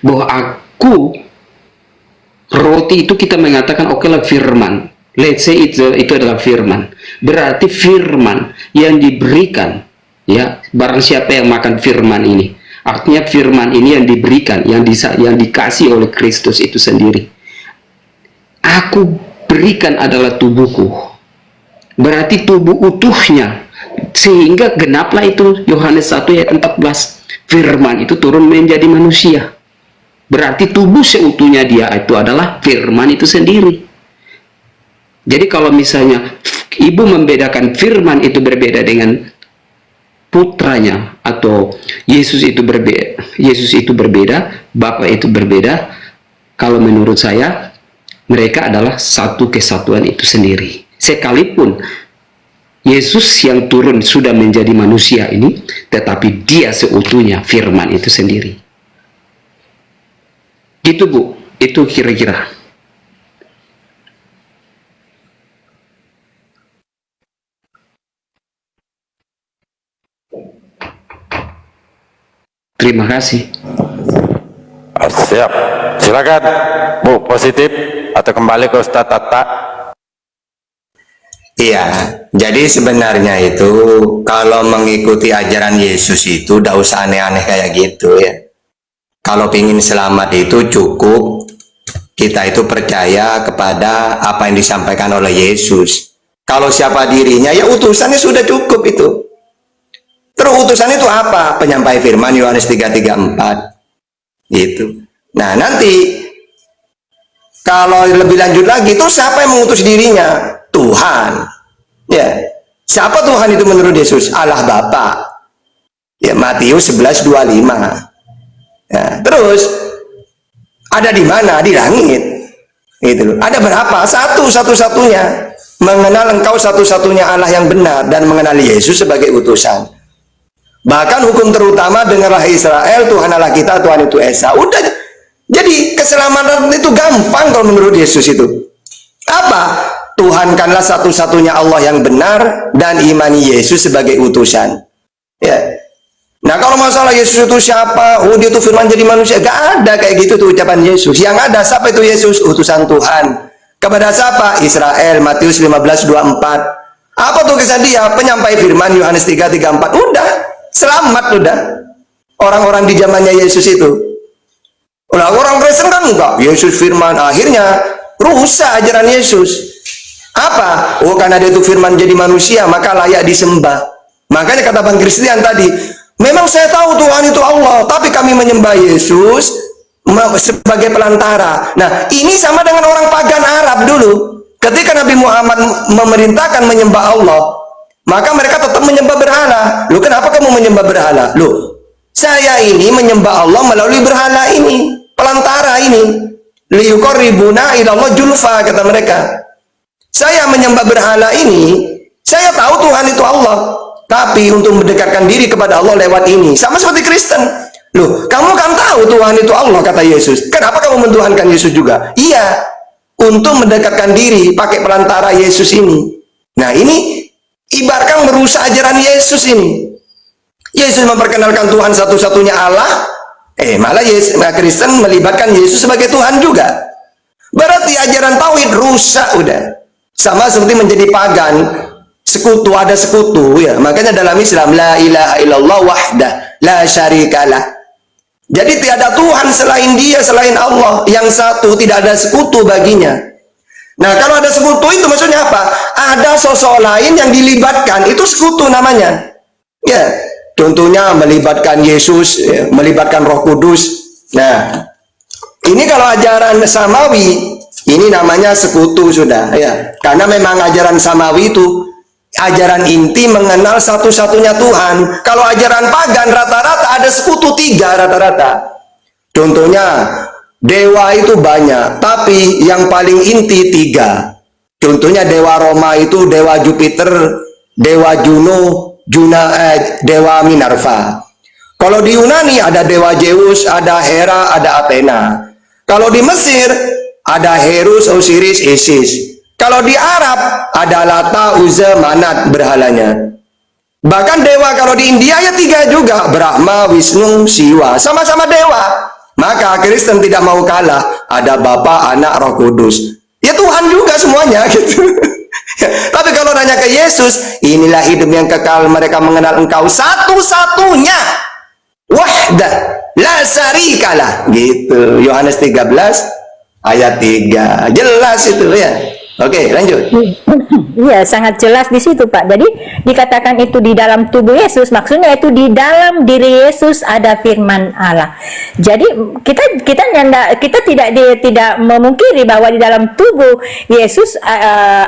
bahwa aku, roti itu kita mengatakan oke lah firman. Let's say itu adalah firman. Berarti firman yang diberikan, ya, barang siapa yang makan firman ini, artinya firman ini yang diberikan, yang dikasih oleh Kristus itu sendiri. Aku berikan adalah tubuhku. Berarti tubuh utuhnya, sehingga genaplah itu Yohanes 1 ayat 14. Firman itu turun menjadi manusia. Berarti tubuh seutuhnya dia itu adalah firman itu sendiri. Jadi kalau misalnya ibu membedakan firman itu berbeda dengan putranya, atau Yesus itu berbeda, Bapa itu berbeda, kalau menurut saya mereka adalah satu kesatuan itu sendiri. Sekalipun Yesus yang turun sudah menjadi manusia ini, tetapi dia seutuhnya firman itu sendiri. Gitu Bu, itu kira-kira. Terima kasih. Siap. Silakan Bu Positif, atau kembali ke Ustadz Tata. Iya, jadi sebenarnya itu kalau mengikuti ajaran Yesus itu tidak usah aneh-aneh kayak gitu ya. Kalau ingin selamat itu cukup kita itu percaya kepada apa yang disampaikan oleh Yesus. Kalau siapa dirinya, ya utusannya sudah cukup itu. Terus utusan itu apa? Penyampai firman Yohanes 3:34. Gitu. Nah, nanti kalau lebih lanjut lagi, itu siapa yang mengutus dirinya? Tuhan. Ya. Siapa Tuhan itu menurut Yesus? Allah Bapa. Ya, Matius 11:25. Ya, terus ada di mana? Di langit. Gitu. Ada berapa? Satu-satunya. Mengenal engkau satu-satunya Allah yang benar dan mengenal Yesus sebagai utusan. Bahkan hukum terutama, dengarlah Israel, Tuhan Allah kita, Tuhan itu Esa. Udah. Jadi keselamatan itu gampang kalau menurut Yesus itu. Apa? Tuhankanlah satu-satunya Allah yang benar dan imani Yesus sebagai utusan. Ya. Nah, kalau masalah Yesus itu siapa? Oh, dia itu firman jadi manusia. Gak ada kayak gitu tuh ucapan Yesus. Yang ada siapa itu Yesus? Utusan Tuhan. Kepada siapa? Israel. Matius 15:24. Apa tuh kesan dia? Penyampai firman Yohanes 3:34. Udah, selamat udah. Orang-orang di zamannya Yesus itu. Nah, orang Kristen kan enggak. Yesus firman. Akhirnya rusak ajaran Yesus. Apa? Oh, karena dia itu firman jadi manusia, maka layak disembah. Makanya kata Bang Christian tadi, memang saya tahu Tuhan itu Allah, tapi kami menyembah Yesus sebagai pelantara. Nah, ini sama dengan orang pagan Arab dulu. Ketika Nabi Muhammad memerintahkan menyembah Allah, maka mereka tetap menyembah berhala. Loh, kenapa kamu menyembah berhala? Loh, saya ini menyembah Allah melalui berhala ini, pelantara ini. Liyuqarribuna ilallah julfa, kata mereka. Saya menyembah berhala ini, saya tahu Tuhan itu Allah, tapi untuk mendekatkan diri kepada Allah lewat ini. Sama seperti Kristen. Loh, kamu kan tahu Tuhan itu Allah, kata Yesus. Kenapa kamu mentuhankan Yesus juga? Iya, untuk mendekatkan diri pakai pelantara Yesus ini. Nah, ini ibaratkan merusak ajaran Yesus ini. Yesus memperkenalkan Tuhan satu-satunya Allah, malah Kristen melibatkan Yesus sebagai Tuhan juga. Berarti ajaran tauhid rusak udah. Sama seperti menjadi pagan, sekutu, ada sekutu ya. Makanya dalam Islam la ilaha illallah wahdah la syarikalah. Jadi tiada Tuhan selain Dia, selain Allah yang satu, tidak ada sekutu baginya. Nah, kalau ada sekutu itu maksudnya apa? Ada sosok lain yang dilibatkan, itu sekutu namanya. Ya, contohnya melibatkan Yesus, ya, melibatkan Roh Kudus. Nah, ini kalau ajaran samawi, ini namanya sekutu sudah, ya. Karena memang ajaran samawi itu ajaran inti mengenal satu-satunya Tuhan. Kalau ajaran pagan rata-rata ada sekutu 3 rata-rata. Contohnya dewa itu banyak, tapi yang paling inti 3. Contohnya dewa Roma itu dewa Jupiter, dewa Juno, dewa Minerva. Kalau di Yunani ada dewa Zeus, ada Hera, ada Athena. Kalau di Mesir ada Herus, Osiris, Isis. Kalau di Arab ada Lata, Uzza, Manat berhalanya. Bahkan dewa kalau di India ya 3 juga, Brahma, Wisnu, Siwa, sama-sama dewa. Maka Kristen tidak mau kalah, ada Bapa, Anak, Roh Kudus. Ya Tuhan juga semuanya gitu. Tapi kalau nanya ke Yesus, inilah hidup yang kekal, mereka mengenal Engkau satu-satunya, wahdah, la syarikalah, gitu. Yohanes 13 ayat 3. Jelas itu ya. Oke, lanjut. Iya, sangat jelas di situ, Pak. Jadi dikatakan itu di dalam tubuh Yesus, maksudnya itu di dalam diri Yesus ada firman Allah. Jadi kita tidak memungkiri bahwa di dalam tubuh Yesus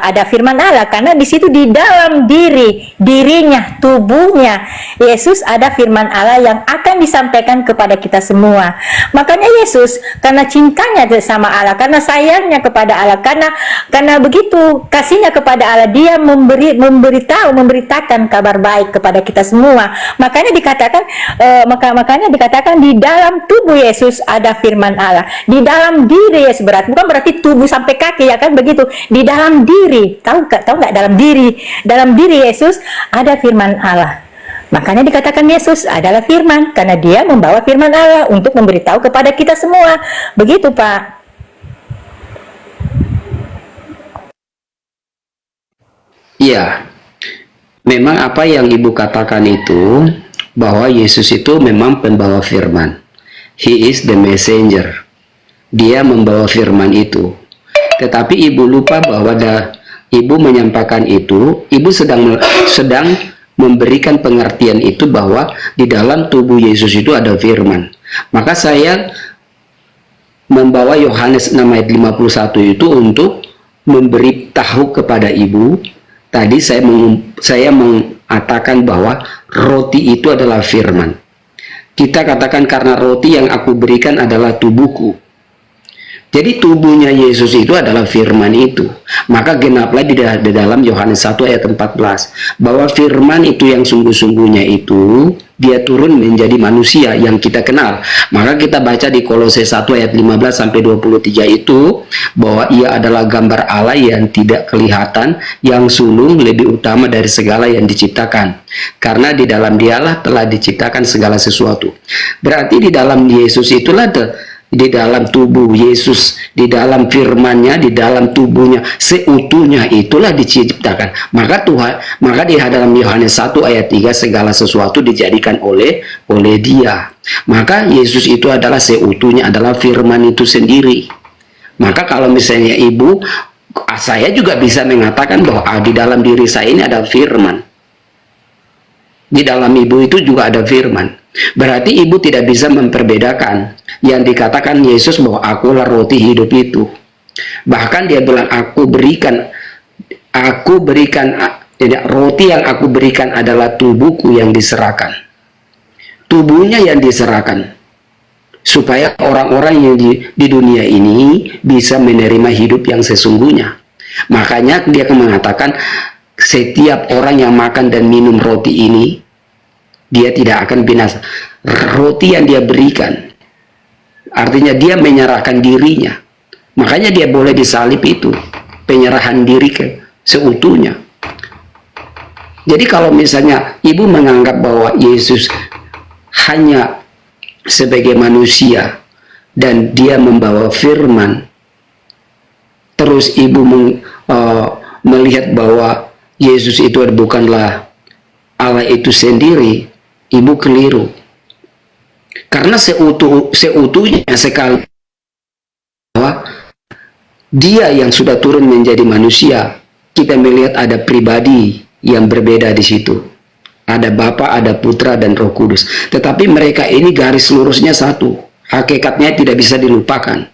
ada firman Allah, karena di situ di dalam dirinya, tubuhnya Yesus ada firman Allah yang akan disampaikan kepada kita semua. Makanya Yesus karena cintanya sama Allah, karena sayangnya kepada Allah, karena begitu kasihnya kepada Allah, dia memberitakan kabar baik kepada kita semua. Makanya dikatakan di dalam tubuh Yesus ada firman Allah. Di dalam diri Yesus, bukan berarti tubuh sampai kaki ya kan, begitu. Di dalam diri, tahu nggak dalam diri Yesus ada firman Allah. Makanya dikatakan Yesus adalah firman, karena dia membawa firman Allah untuk memberitahu kepada kita semua. Begitu, Pak. Iya, memang apa yang Ibu katakan itu, bahwa Yesus itu memang pembawa firman. He is the messenger. dia membawa firman itu. Tetapi ibu lupa bahwa ibu menyampaikan itu, ibu sedang memberikan pengertian itu bahwa di dalam tubuh Yesus itu ada firman. Maka saya membawa Yohanes 6 ayat 51 itu untuk memberitahu kepada ibu. Tadi saya mengatakan bahwa roti itu adalah firman. Kita katakan karena roti yang aku berikan adalah tubuhku. Jadi tubuhnya Yesus itu adalah firman itu. Maka genaplah di dalam Yohanes 1 ayat 14 bahwa firman itu yang sungguh-sungguhnya itu dia turun menjadi manusia yang kita kenal. Maka kita baca di Kolose 1 ayat 15 sampai 23 itu bahwa ia adalah gambar Allah yang tidak kelihatan, yang sulung lebih utama dari segala yang diciptakan. Karena di dalam dialah telah diciptakan segala sesuatu. Berarti di dalam Yesus itulah di dalam tubuh Yesus, di dalam firman-Nya, di dalam tubuhnya seutuhnya itulah diciptakan. Maka di dalam Yohanes 1 ayat 3 segala sesuatu dijadikan oleh Dia. Maka Yesus itu adalah seutuhnya, adalah firman itu sendiri. Maka kalau misalnya ibu, saya juga bisa mengatakan bahwa di dalam diri saya ini ada firman. Di dalam ibu itu juga ada firman. Berarti ibu tidak bisa memperbedakan yang dikatakan Yesus bahwa akulah roti hidup itu. Bahkan dia bilang aku berikan roti yang aku berikan adalah tubuhku yang diserahkan. Tubuhnya yang diserahkan supaya orang-orang yang di dunia ini bisa menerima hidup yang sesungguhnya. Makanya dia mengatakan setiap orang yang makan dan minum roti ini dia tidak akan binasa. Roti yang dia berikan artinya dia menyerahkan dirinya. Makanya dia boleh disalib itu, penyerahan diri ke seutuhnya. Jadi kalau misalnya ibu menganggap bahwa Yesus hanya sebagai manusia dan dia membawa firman, terus ibu melihat bahwa Yesus itu bukanlah Allah itu sendiri, ibu keliru. Karena seutuhnya sekali bahwa dia yang sudah turun menjadi manusia, kita melihat ada pribadi yang berbeda di situ. Ada Bapa, ada Putra, dan Roh Kudus. Tetapi mereka ini garis lurusnya satu. Hakikatnya tidak bisa dilupakan.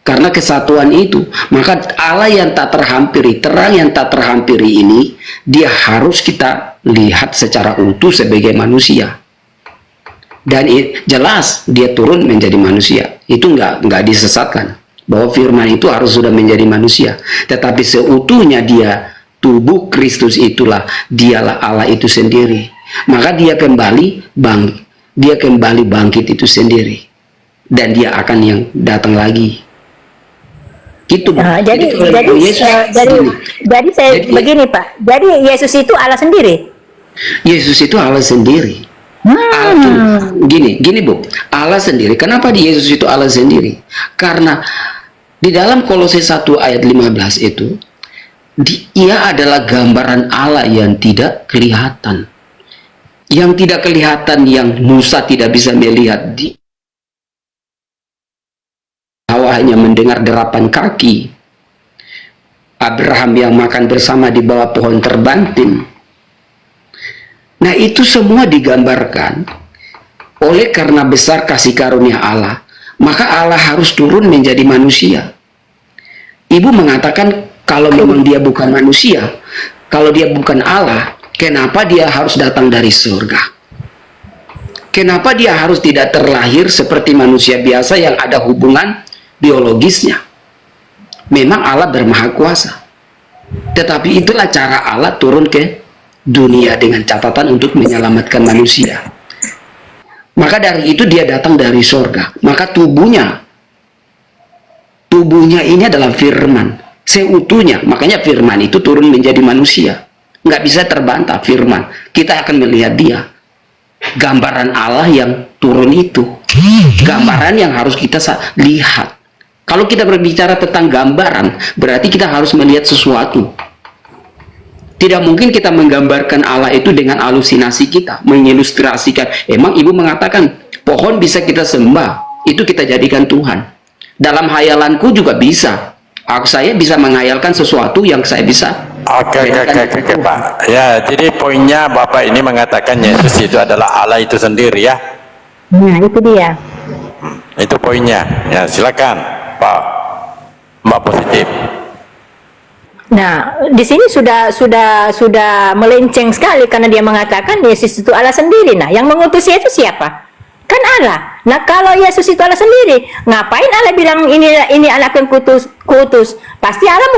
Karena kesatuan itu, maka Allah yang tak terhampiri, terang yang tak terhampiri ini, dia harus kita lihat secara utuh sebagai manusia. Dan jelas dia turun menjadi manusia. Itu nggak disesatkan. Bahwa firman itu harus sudah menjadi manusia. Tetapi seutuhnya dia, tubuh Kristus itulah, dialah Allah itu sendiri. Maka dia kembali bangkit itu sendiri. Dan dia akan yang datang lagi. Gitu. Nah, jadi saya begini Pak. Jadi Yesus itu Allah sendiri. Yesus itu Allah sendiri. Gini Bu, Allah sendiri. Kenapa di Yesus itu Allah sendiri? Karena di dalam Kolose 1 ayat 15 itu ia adalah gambaran Allah yang tidak kelihatan. Yang tidak kelihatan, yang Musa tidak bisa melihat. Hawa hanya mendengar derapan kaki. Abraham yang makan bersama di bawah pohon terbantin. Nah itu semua digambarkan oleh karena besar kasih karunia Allah, maka Allah harus turun menjadi manusia. Ibu mengatakan kalau memang dia bukan manusia, kalau dia bukan Allah, kenapa dia harus datang dari surga? Kenapa dia harus tidak terlahir seperti manusia biasa yang ada hubungan biologisnya? Memang Allah bermaha kuasa, tetapi itulah cara Allah turun ke dunia dengan catatan untuk menyelamatkan manusia. Maka dari itu dia datang dari surga. Maka tubuhnya ini adalah firman seutuhnya. Makanya firman itu turun menjadi manusia. Nggak bisa terbantah firman. Kita akan melihat dia, gambaran Allah yang turun itu, gambaran yang harus kita lihat. Kalau kita berbicara tentang gambaran, berarti kita harus melihat sesuatu. Tidak mungkin kita menggambarkan Allah itu dengan halusinasi kita, mengilustrasikan. Emang ibu mengatakan pohon bisa kita sembah, itu kita jadikan Tuhan. Dalam hayalanku juga bisa. Saya bisa menghayalkan sesuatu yang saya bisa. Oke, Pak. Ya, jadi poinnya Bapak ini mengatakan Yesus itu adalah Allah itu sendiri ya. Nah, itu dia. Itu poinnya. Ya, silakan, Pak. Mbak Positif. Nah, di sini sudah melenceng sekali karena dia mengatakan Yesus itu Allah sendiri. Nah, yang mengutus itu siapa? Kan Allah. Nah, kalau Yesus itu Allah sendiri, ngapain Allah bilang ini anak yang kutus? Pasti Allah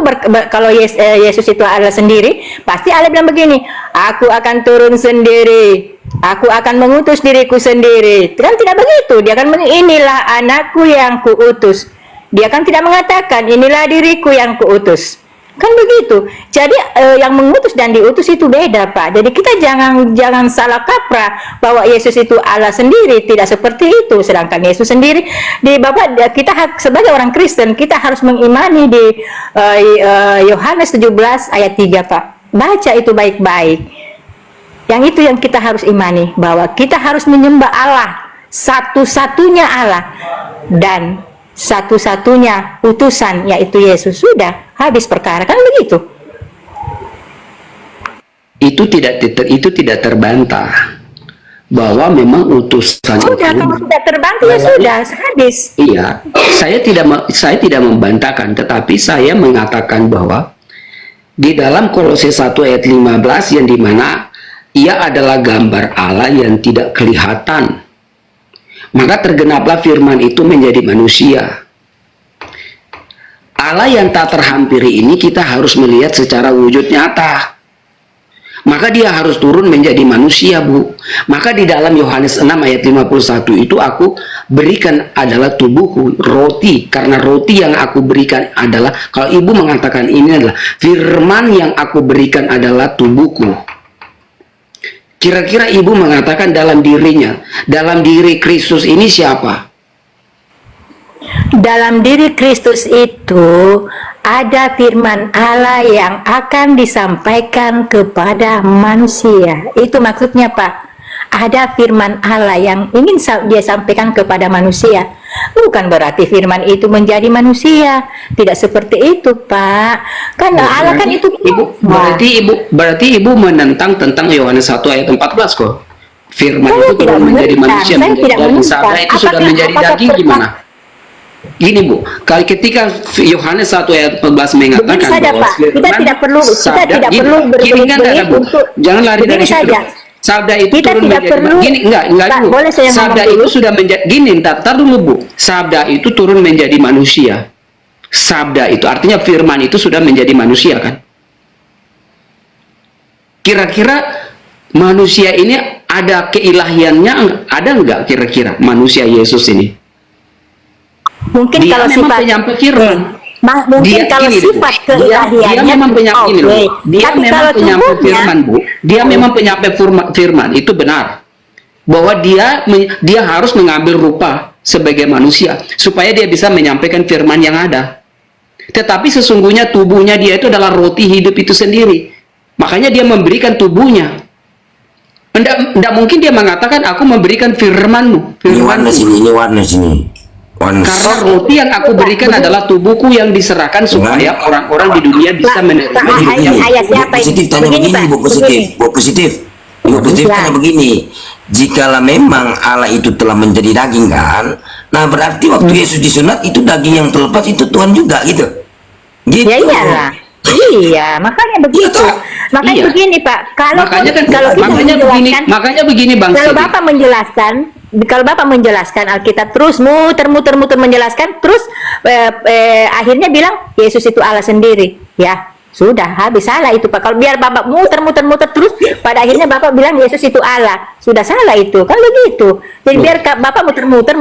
kalau Yesus itu Allah sendiri, pasti Allah bilang begini, aku akan turun sendiri, aku akan mengutus diriku sendiri. Kan tidak begitu. Dia akan inilah anakku yang kuutus. Dia kan tidak mengatakan inilah diriku yang kuutus. Kan begitu. Jadi yang mengutus dan diutus itu beda, Pak. Jadi kita jangan salah kaprah bahwa Yesus itu Allah sendiri, tidak seperti itu. Sedangkan Yesus sendiri kita sebagai orang Kristen kita harus mengimani di Yohanes 17 ayat 3, Pak. Baca itu baik-baik. Yang itu yang kita harus imani, bahwa kita harus menyembah Allah, satu-satunya Allah dan satu-satunya utusan, yaitu Yesus. Sudah habis perkara, kan begitu. Itu tidak terbantah bahwa memang utusan Sudah, kalau sudah terbantah ya sudah habis. Iya, saya tidak membantahkan, tetapi saya mengatakan bahwa di dalam Kolose 1 ayat 15 yang dimana ia adalah gambar Allah yang tidak kelihatan, maka tergenaplah firman itu menjadi manusia. Allah yang tak terhampiri ini kita harus melihat secara wujud nyata. Maka dia harus turun menjadi manusia, Bu. Maka di dalam Yohanes 6 ayat 51 itu aku berikan adalah tubuhku, roti. Karena roti yang aku berikan adalah, kalau ibu mengatakan ini adalah firman yang aku berikan adalah tubuhku. Kira-kira ibu mengatakan dalam dirinya, dalam diri Kristus ini siapa? Dalam diri Kristus itu ada firman Allah yang akan disampaikan kepada manusia. Itu maksudnya, Pak. Ada firman Allah yang ingin dia sampaikan kepada manusia. Bukan berarti firman itu menjadi manusia. Tidak seperti itu, Pak. Karena Allah kan itu berarti ibu menentang tentang Yohanes 1 ayat 14 kok. Firman saya itu turun menjadi manusia, menjadi sabda itu sudah menjadi daging gimana? Gini, Bu, ketika Yohanes 1 ayat 14 mengatakan saja, bahwa Pak. Kita tidak perlu berbelit-belit untuk jangan lari dari situ. saja. Sabda itu Kita turun tidak menjadi perlu, gini, enggak Pak, dulu. boleh saya Sabda ngomong itu dulu? sudah menjadi gini, entar dulu, Bu. Sabda itu turun menjadi manusia. Sabda itu artinya firman itu sudah menjadi manusia, kan? Kira-kira manusia ini ada keilahiannya, ada enggak kira-kira manusia Yesus ini? Mungkin Dia kalau memang sifat penyampai firman. mungkin kalau sifat dia memang penyampai ini loh. Dia tapi memang kalau penyampai tubuhnya, firman, Bu. Dia memang penyampai firman, itu benar. Bahwa dia harus mengambil rupa sebagai manusia supaya dia bisa menyampaikan firman yang ada. Tetapi sesungguhnya tubuhnya dia itu adalah roti hidup itu sendiri. Makanya dia memberikan tubuhnya. Tidak mungkin dia mengatakan aku memberikan firman-Mu. Ini warna sini. Karena roti yang aku berikan adalah tubuhku yang diserahkan supaya orang-orang di dunia bisa menerima hidupnya. ayat siapa ini? Positif tanya begini, Pak, Bu Positif. Bu Positif. Bu Positif tanya begini. Jikalau memang Allah itu telah menjadi daging kan, nah berarti waktu Yesus disunat itu daging yang terlepas itu Tuhan juga gitu. Gitu. Ya iyalah. Iya, makanya begitu. Iya, Makanya iya. begini, Pak. Kalau Makanya kan kalau kita makanya begini Bang kalau Sidi. Bapak menjelaskan Alkitab terus muter menjelaskan terus akhirnya bilang Yesus itu Allah sendiri. Ya, sudah habis salah itu, Pak. Kalau biar Bapak muter terus pada akhirnya Bapak bilang Yesus itu Allah. Sudah salah itu. Kan begitu. Jadi biar Bapak muter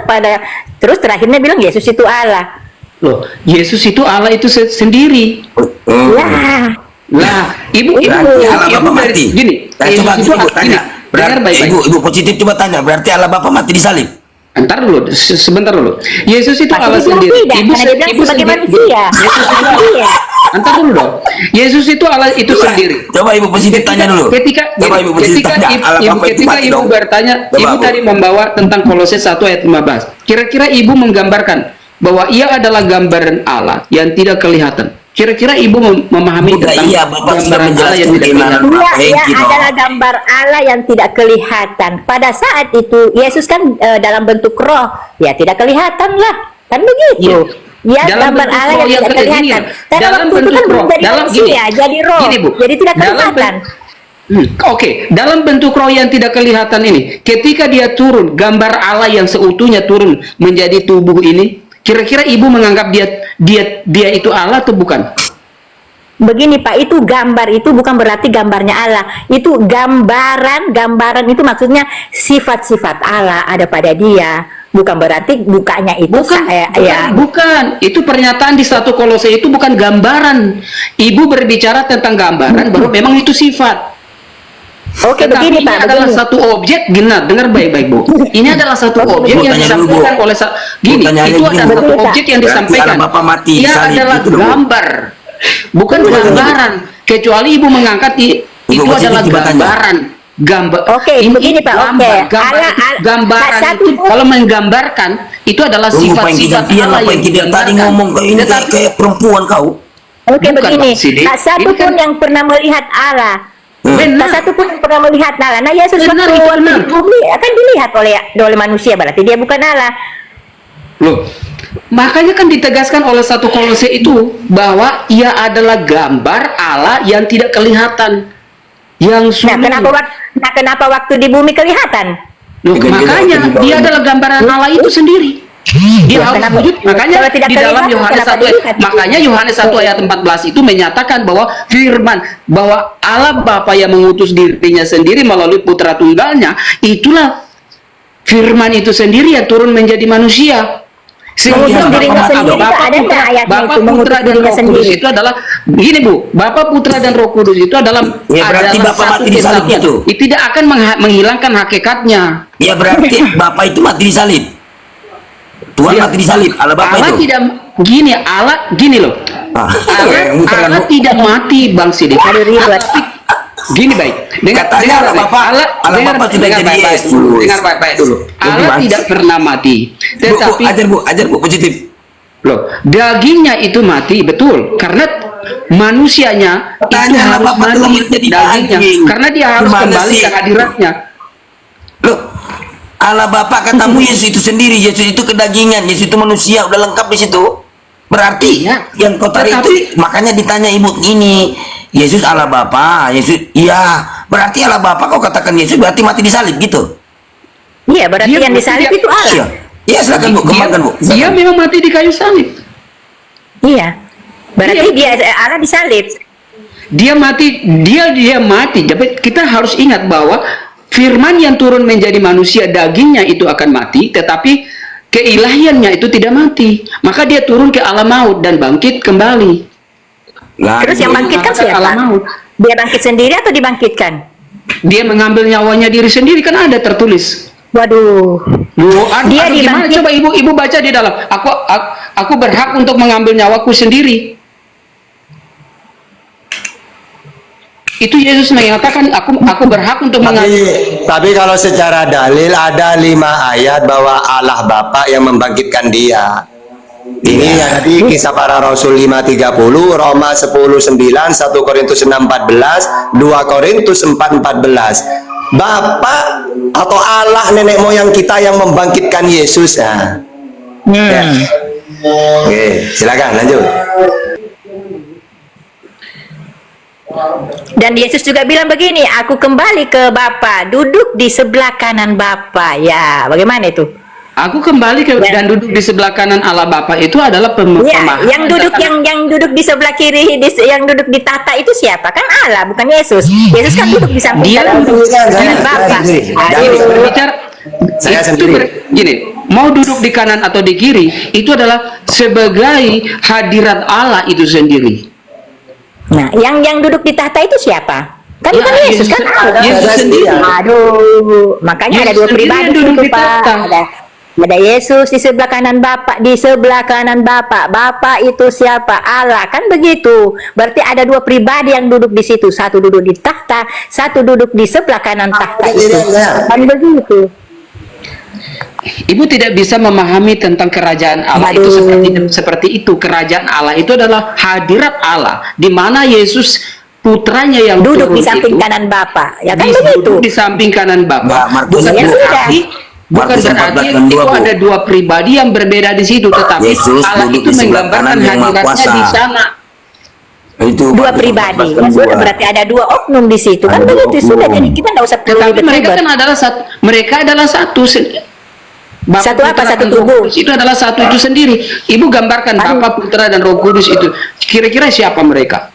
pada terus terakhirnya bilang Yesus itu Allah. Loh, Yesus itu Allah itu sendiri. Ya. Lah, ibu Berarti Allah Bapa dari mati. gini. Nah, coba Yesus itu Ibu tanya. dengar baik-baik. Ibu Positif coba tanya. Berarti Allah Bapa mati di salib. Entar dulu, sebentar dulu. Yesus itu Pasti Allah bilang sendiri. tidak, karena dia bilang sebagai manusia. Yesus itu Iya. Antar dulu dong. Yesus itu Allah itu sendiri. Coba Ibu Positif tanya dulu. Ketika Coba Ibu Positif ketika tanya. Allah Bapa itu ketika mati Ibu dong. bertanya, Coba, Ibu Bu. tadi membawa tentang Kolose 1 ayat 15. Kira-kira Ibu menggambarkan bahwa ia adalah gambaran Allah yang tidak kelihatan. Kira-kira Ibu memahami Udah, tentang iya, Bapak sudah gambaran Allah yang menjelaskan tidak gimana. kelihatan? Ia Gitu. adalah gambar Allah yang tidak kelihatan. Pada saat itu Yesus kan dalam bentuk roh, ya tidak kelihatan lah, kan begitu. Ya, Dalam gambar bentuk Allah roh yang tidak gini, kelihatan. Karena dalam waktu itu bentuk kan roh, menjadi dalam manusia, jadi roh, gini, Bu. jadi tidak Dalam kelihatan. Oke, dalam bentuk roh yang tidak kelihatan ini, ketika dia turun, gambar Allah yang seutuhnya turun menjadi tubuh ini, kira-kira Ibu menganggap dia itu Allah atau bukan? Begini Pak, itu gambar itu bukan berarti gambarnya Allah. Itu gambaran itu maksudnya sifat-sifat Allah ada pada dia. Bukan berarti bukanya itu Bukan. Itu pernyataan di 1 Kolose itu bukan gambaran. Ibu berbicara tentang gambaran, baru memang itu sifat. Oke, Tetapi begini ini Pak, adalah begini. satu objek, dengar baik-baik Bu. Ini adalah satu objek Bu, yang tanya dulu, Bu. disampaikan oleh gini, tanya itu begini, adalah Bu. satu objek yang Berarti disampaikan. Allah Bapa mati Ia disalib, adalah gitu loh, Bu. gambar, bukan gambaran. Kecuali Ibu mengangkat itu Bu, adalah coba tanya. gambaran. Gambar. Oke, Ini begini, Pak. gambar, Oke. gambar, gambaran Satu itu pun- kalau menggambarkan itu adalah Tunggu, Pak, yang sifat-sifat kegantian Allah apa yang kita tadi digambarkan. ngomong kayak ini Tetapi- kayak perempuan kau. Oke, Bukan, begini. Pak Sidi. Tak satu Ini pun kan- yang pernah melihat Allah. Benar. Tak satu pun yang pernah melihat Allah. Nah, Yesus Benar, waktu itu benar. di bumi akan dilihat oleh manusia, berarti dia bukan Allah. Loh, makanya kan ditegaskan oleh 1 Kolose itu bahwa ia adalah gambar Allah yang tidak kelihatan, yang Nah, sulung. kenapa waktu di bumi kelihatan? Loh, makanya dia adalah gambaran Allah itu sendiri. Dia harus kenapa? wujud. Makanya Kalau tidak di dalam kelihatan, Yohanes kenapa 1 dilihat? makanya Yohanes 1 ayat 14 itu menyatakan bahwa firman bahwa Allah Bapa yang mengutus dirinya sendiri melalui putra tunggalnya, itulah firman itu sendiri yang turun menjadi manusia. Mengutus dirinya sendiri, Pak. Ada nggak ayatnya Bapa, itu, mengutus Putra dan dirinya Roh Kudus sendiri? itu adalah gini Bu, Bapa, Putra dan Roh Kudus itu adalah Ya, berarti adalah Bapa satu mati di salib kesatuan. itu. Itu tidak akan menghilangkan hakikatnya. Ya berarti Bapak itu mati disalib. Tuhan Ya. mati disalib. Allah Bapa Allah itu. tidak gini, Allah gini loh. Ah, Allah, muter kan, Allah Bu. tidak mati Bang Sidik. Aduh, ribet. Gini baik, Katanya Allah Bapa- Allah dengar, Bapa sudah dengar jadi baik-baik Yesus. dulu, dengar baik-baik dulu. Allah Gimana? tidak pernah mati, tetapi ajar bu, positif. loh, dagingnya itu mati betul karena manusianya itu Tanya harus Bapak telah mati menjadi dagingnya daging. karena dia harus Gimana kembali sih? ke hadiratnya. Loh, Allah Bapa katamu Yesus itu sendiri, Yesus itu kedagingan, Yesus itu manusia, udah lengkap di situ. Berarti Iya. yang kau tarik Tetapi- itu, makanya ditanya ibu ini, Yesus Allah Bapa, Yesus, iya, berarti Allah Bapa kau katakan Yesus berarti mati disalib gitu. Iya, berarti Dia yang disalib tidak- itu Allah. Iya, iya silakan bu, kembangkan bu. Dia Silakan. memang mati di kayu salib. Iya. Berarti Iya. dia Allah disalib. Dia mati, dia mati. Tapi kita harus ingat bahwa firman yang turun menjadi manusia, dagingnya itu akan mati, tetapi keilahiannya itu tidak mati. Maka dia turun ke alam maut dan bangkit kembali. Lah, Terus yang bangkitkan Mengatakan alam siapa? maut. Dia bangkit sendiri atau dibangkitkan? Dia mengambil nyawanya diri sendiri, kan ada tertulis. Waduh. Loh, Dia gimana? dibangkit- Coba ibu baca di dalam. Aku berhak untuk mengambil nyawaku sendiri. Itu Yesus mengatakan, aku berhak untuk mengambil. Tapi kalau secara dalil ada 5 ayat bahwa Allah Bapa yang membangkitkan dia. Ini yang tadi kisah para Rasul 5:30, Roma 10:9, 1 Korintus 6:14, 2 Korintus 4:14. Bapa atau Allah nenek moyang kita yang membangkitkan Yesus. Nah. Ya. Oke, silakan lanjut. Dan Yesus juga bilang begini, aku kembali ke Bapa, duduk di sebelah kanan Bapa. Ya, bagaimana itu? Aku kembali ke Ya. dan duduk di sebelah kanan Allah Bapa itu adalah Ya, pemahaman. yang duduk yang duduk di sebelah kiri, yang duduk di tata itu siapa? Kan Allah, bukan Yesus. Yesus kan duduk di samping Dia kanan saya Bapa. sendiri. Jadi Aduh. berbicara Saya itu sendiri. gini, mau duduk di kanan atau di kiri itu adalah sebagai hadirat Allah itu sendiri. Nah, yang duduk di tahta itu siapa? Kan Ya, bukan Yesus, kan Yesus- Allah. Yesus sendiri. Aduh, makanya ada Yesus dua sendiri pribadi yang duduk itu, di Pak. tahta. Ada Yesus di sebelah kanan Bapak, di sebelah kanan Bapak. Bapak itu siapa? Allah, kan begitu. Berarti ada dua pribadi yang duduk di situ. Satu duduk di tahta, satu duduk di sebelah kanan tahta itu. Kan begitu. Ibu tidak bisa memahami tentang kerajaan Allah itu seperti itu. Kerajaan Allah itu adalah hadirat Allah, di mana Yesus putranya yang Duduk turun di samping itu, kanan Bapak. Ya kan duduk begitu. di samping kanan Bapa. Markus Bukan Ya berarti bukan Markus 14 berarti dan 2, itu Bu. ada dua pribadi yang berbeda di situ, tetapi Yesus Allah duduk itu di sebelah menggambarkan kanan yang Maha hadiratnya Kuasa. di sana. Itu Dua Markus pribadi. 14 dan Ya sudah, 2. berarti ada dua oknum di situ. Kan Ada dua begitu. Sudah, oknum. jadi kita tidak usah perlu Tetapi mereka ribet-ribet. kan adalah satu. Mereka adalah satu. Bapa, Satu apa? Putra, Satu dan Roh tubuh. Kudus itu adalah satu itu sendiri. Ibu gambarkan Bapa, Putra, dan Roh Kudus itu. Kira-kira siapa mereka?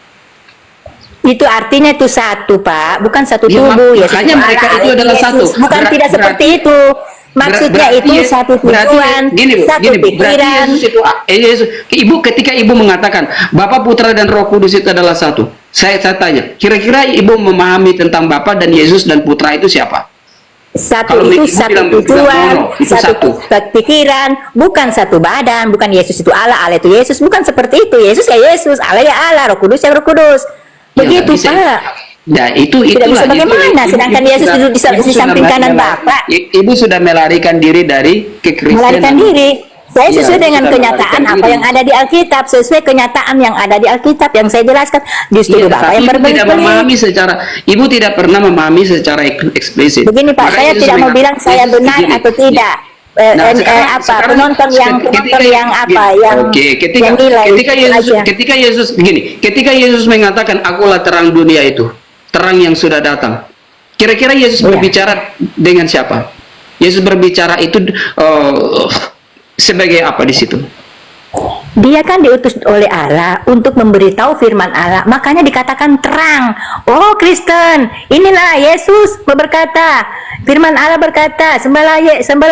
Itu artinya itu satu, Pak, bukan satu Ya, tubuh. Ya, makanya mereka itu adalah satu. Bukan tidak seperti itu. Maksudnya Berarti itu satu tujuan, satu pikiran. Yesus itu, Ibu ketika Ibu mengatakan Bapa, Putra, dan Roh Kudus itu adalah satu. Saya tanya, kira-kira Ibu memahami tentang Bapa dan Yesus dan Putra itu siapa? Satu Kalau itu Ibu satu bilang tujuan, itu satu. satu pikiran, bukan satu badan. Bukan Yesus itu Allah, Allah itu Yesus. Bukan seperti itu. Yesus ya Yesus, Allah ya Allah, Roh Kudus ya Roh Kudus. Begitu, Ya, bisa. Pak. Ya, itu Tidak bisa itulah, bagaimana, sedangkan Yesus duduk di Ibu samping sudah kanan melari- Bapak. Ibu sudah melarikan diri dari kekristenan. Melarikan diri. Saya Iya, sesuai dengan sudah kenyataan melarikan apa diri. yang ada di Alkitab, sesuai kenyataan yang ada di Alkitab yang saya jelaskan. Justru Iya, Bapak tapi yang Ibu tidak berbelit-belit. memahami secara, Ibu tidak pernah memahami secara eksplisit. Begini Pak, Makanya saya Yesus tidak mau mengatakan, bilang saya Yesus benar begini. atau tidak. Nah, Penonton yang yang nilai aja. ketika Yesus begini, ketika Yesus mengatakan akulah terang dunia itu, terang yang sudah datang. Kira-kira Yesus Iya. berbicara dengan siapa? Yesus berbicara itu sebagai apa di situ? Dia kan diutus oleh Allah untuk memberitahu firman Allah, makanya dikatakan terang. Oh Kristen, inilah Yesus berkata, firman Allah berkata, sembahlah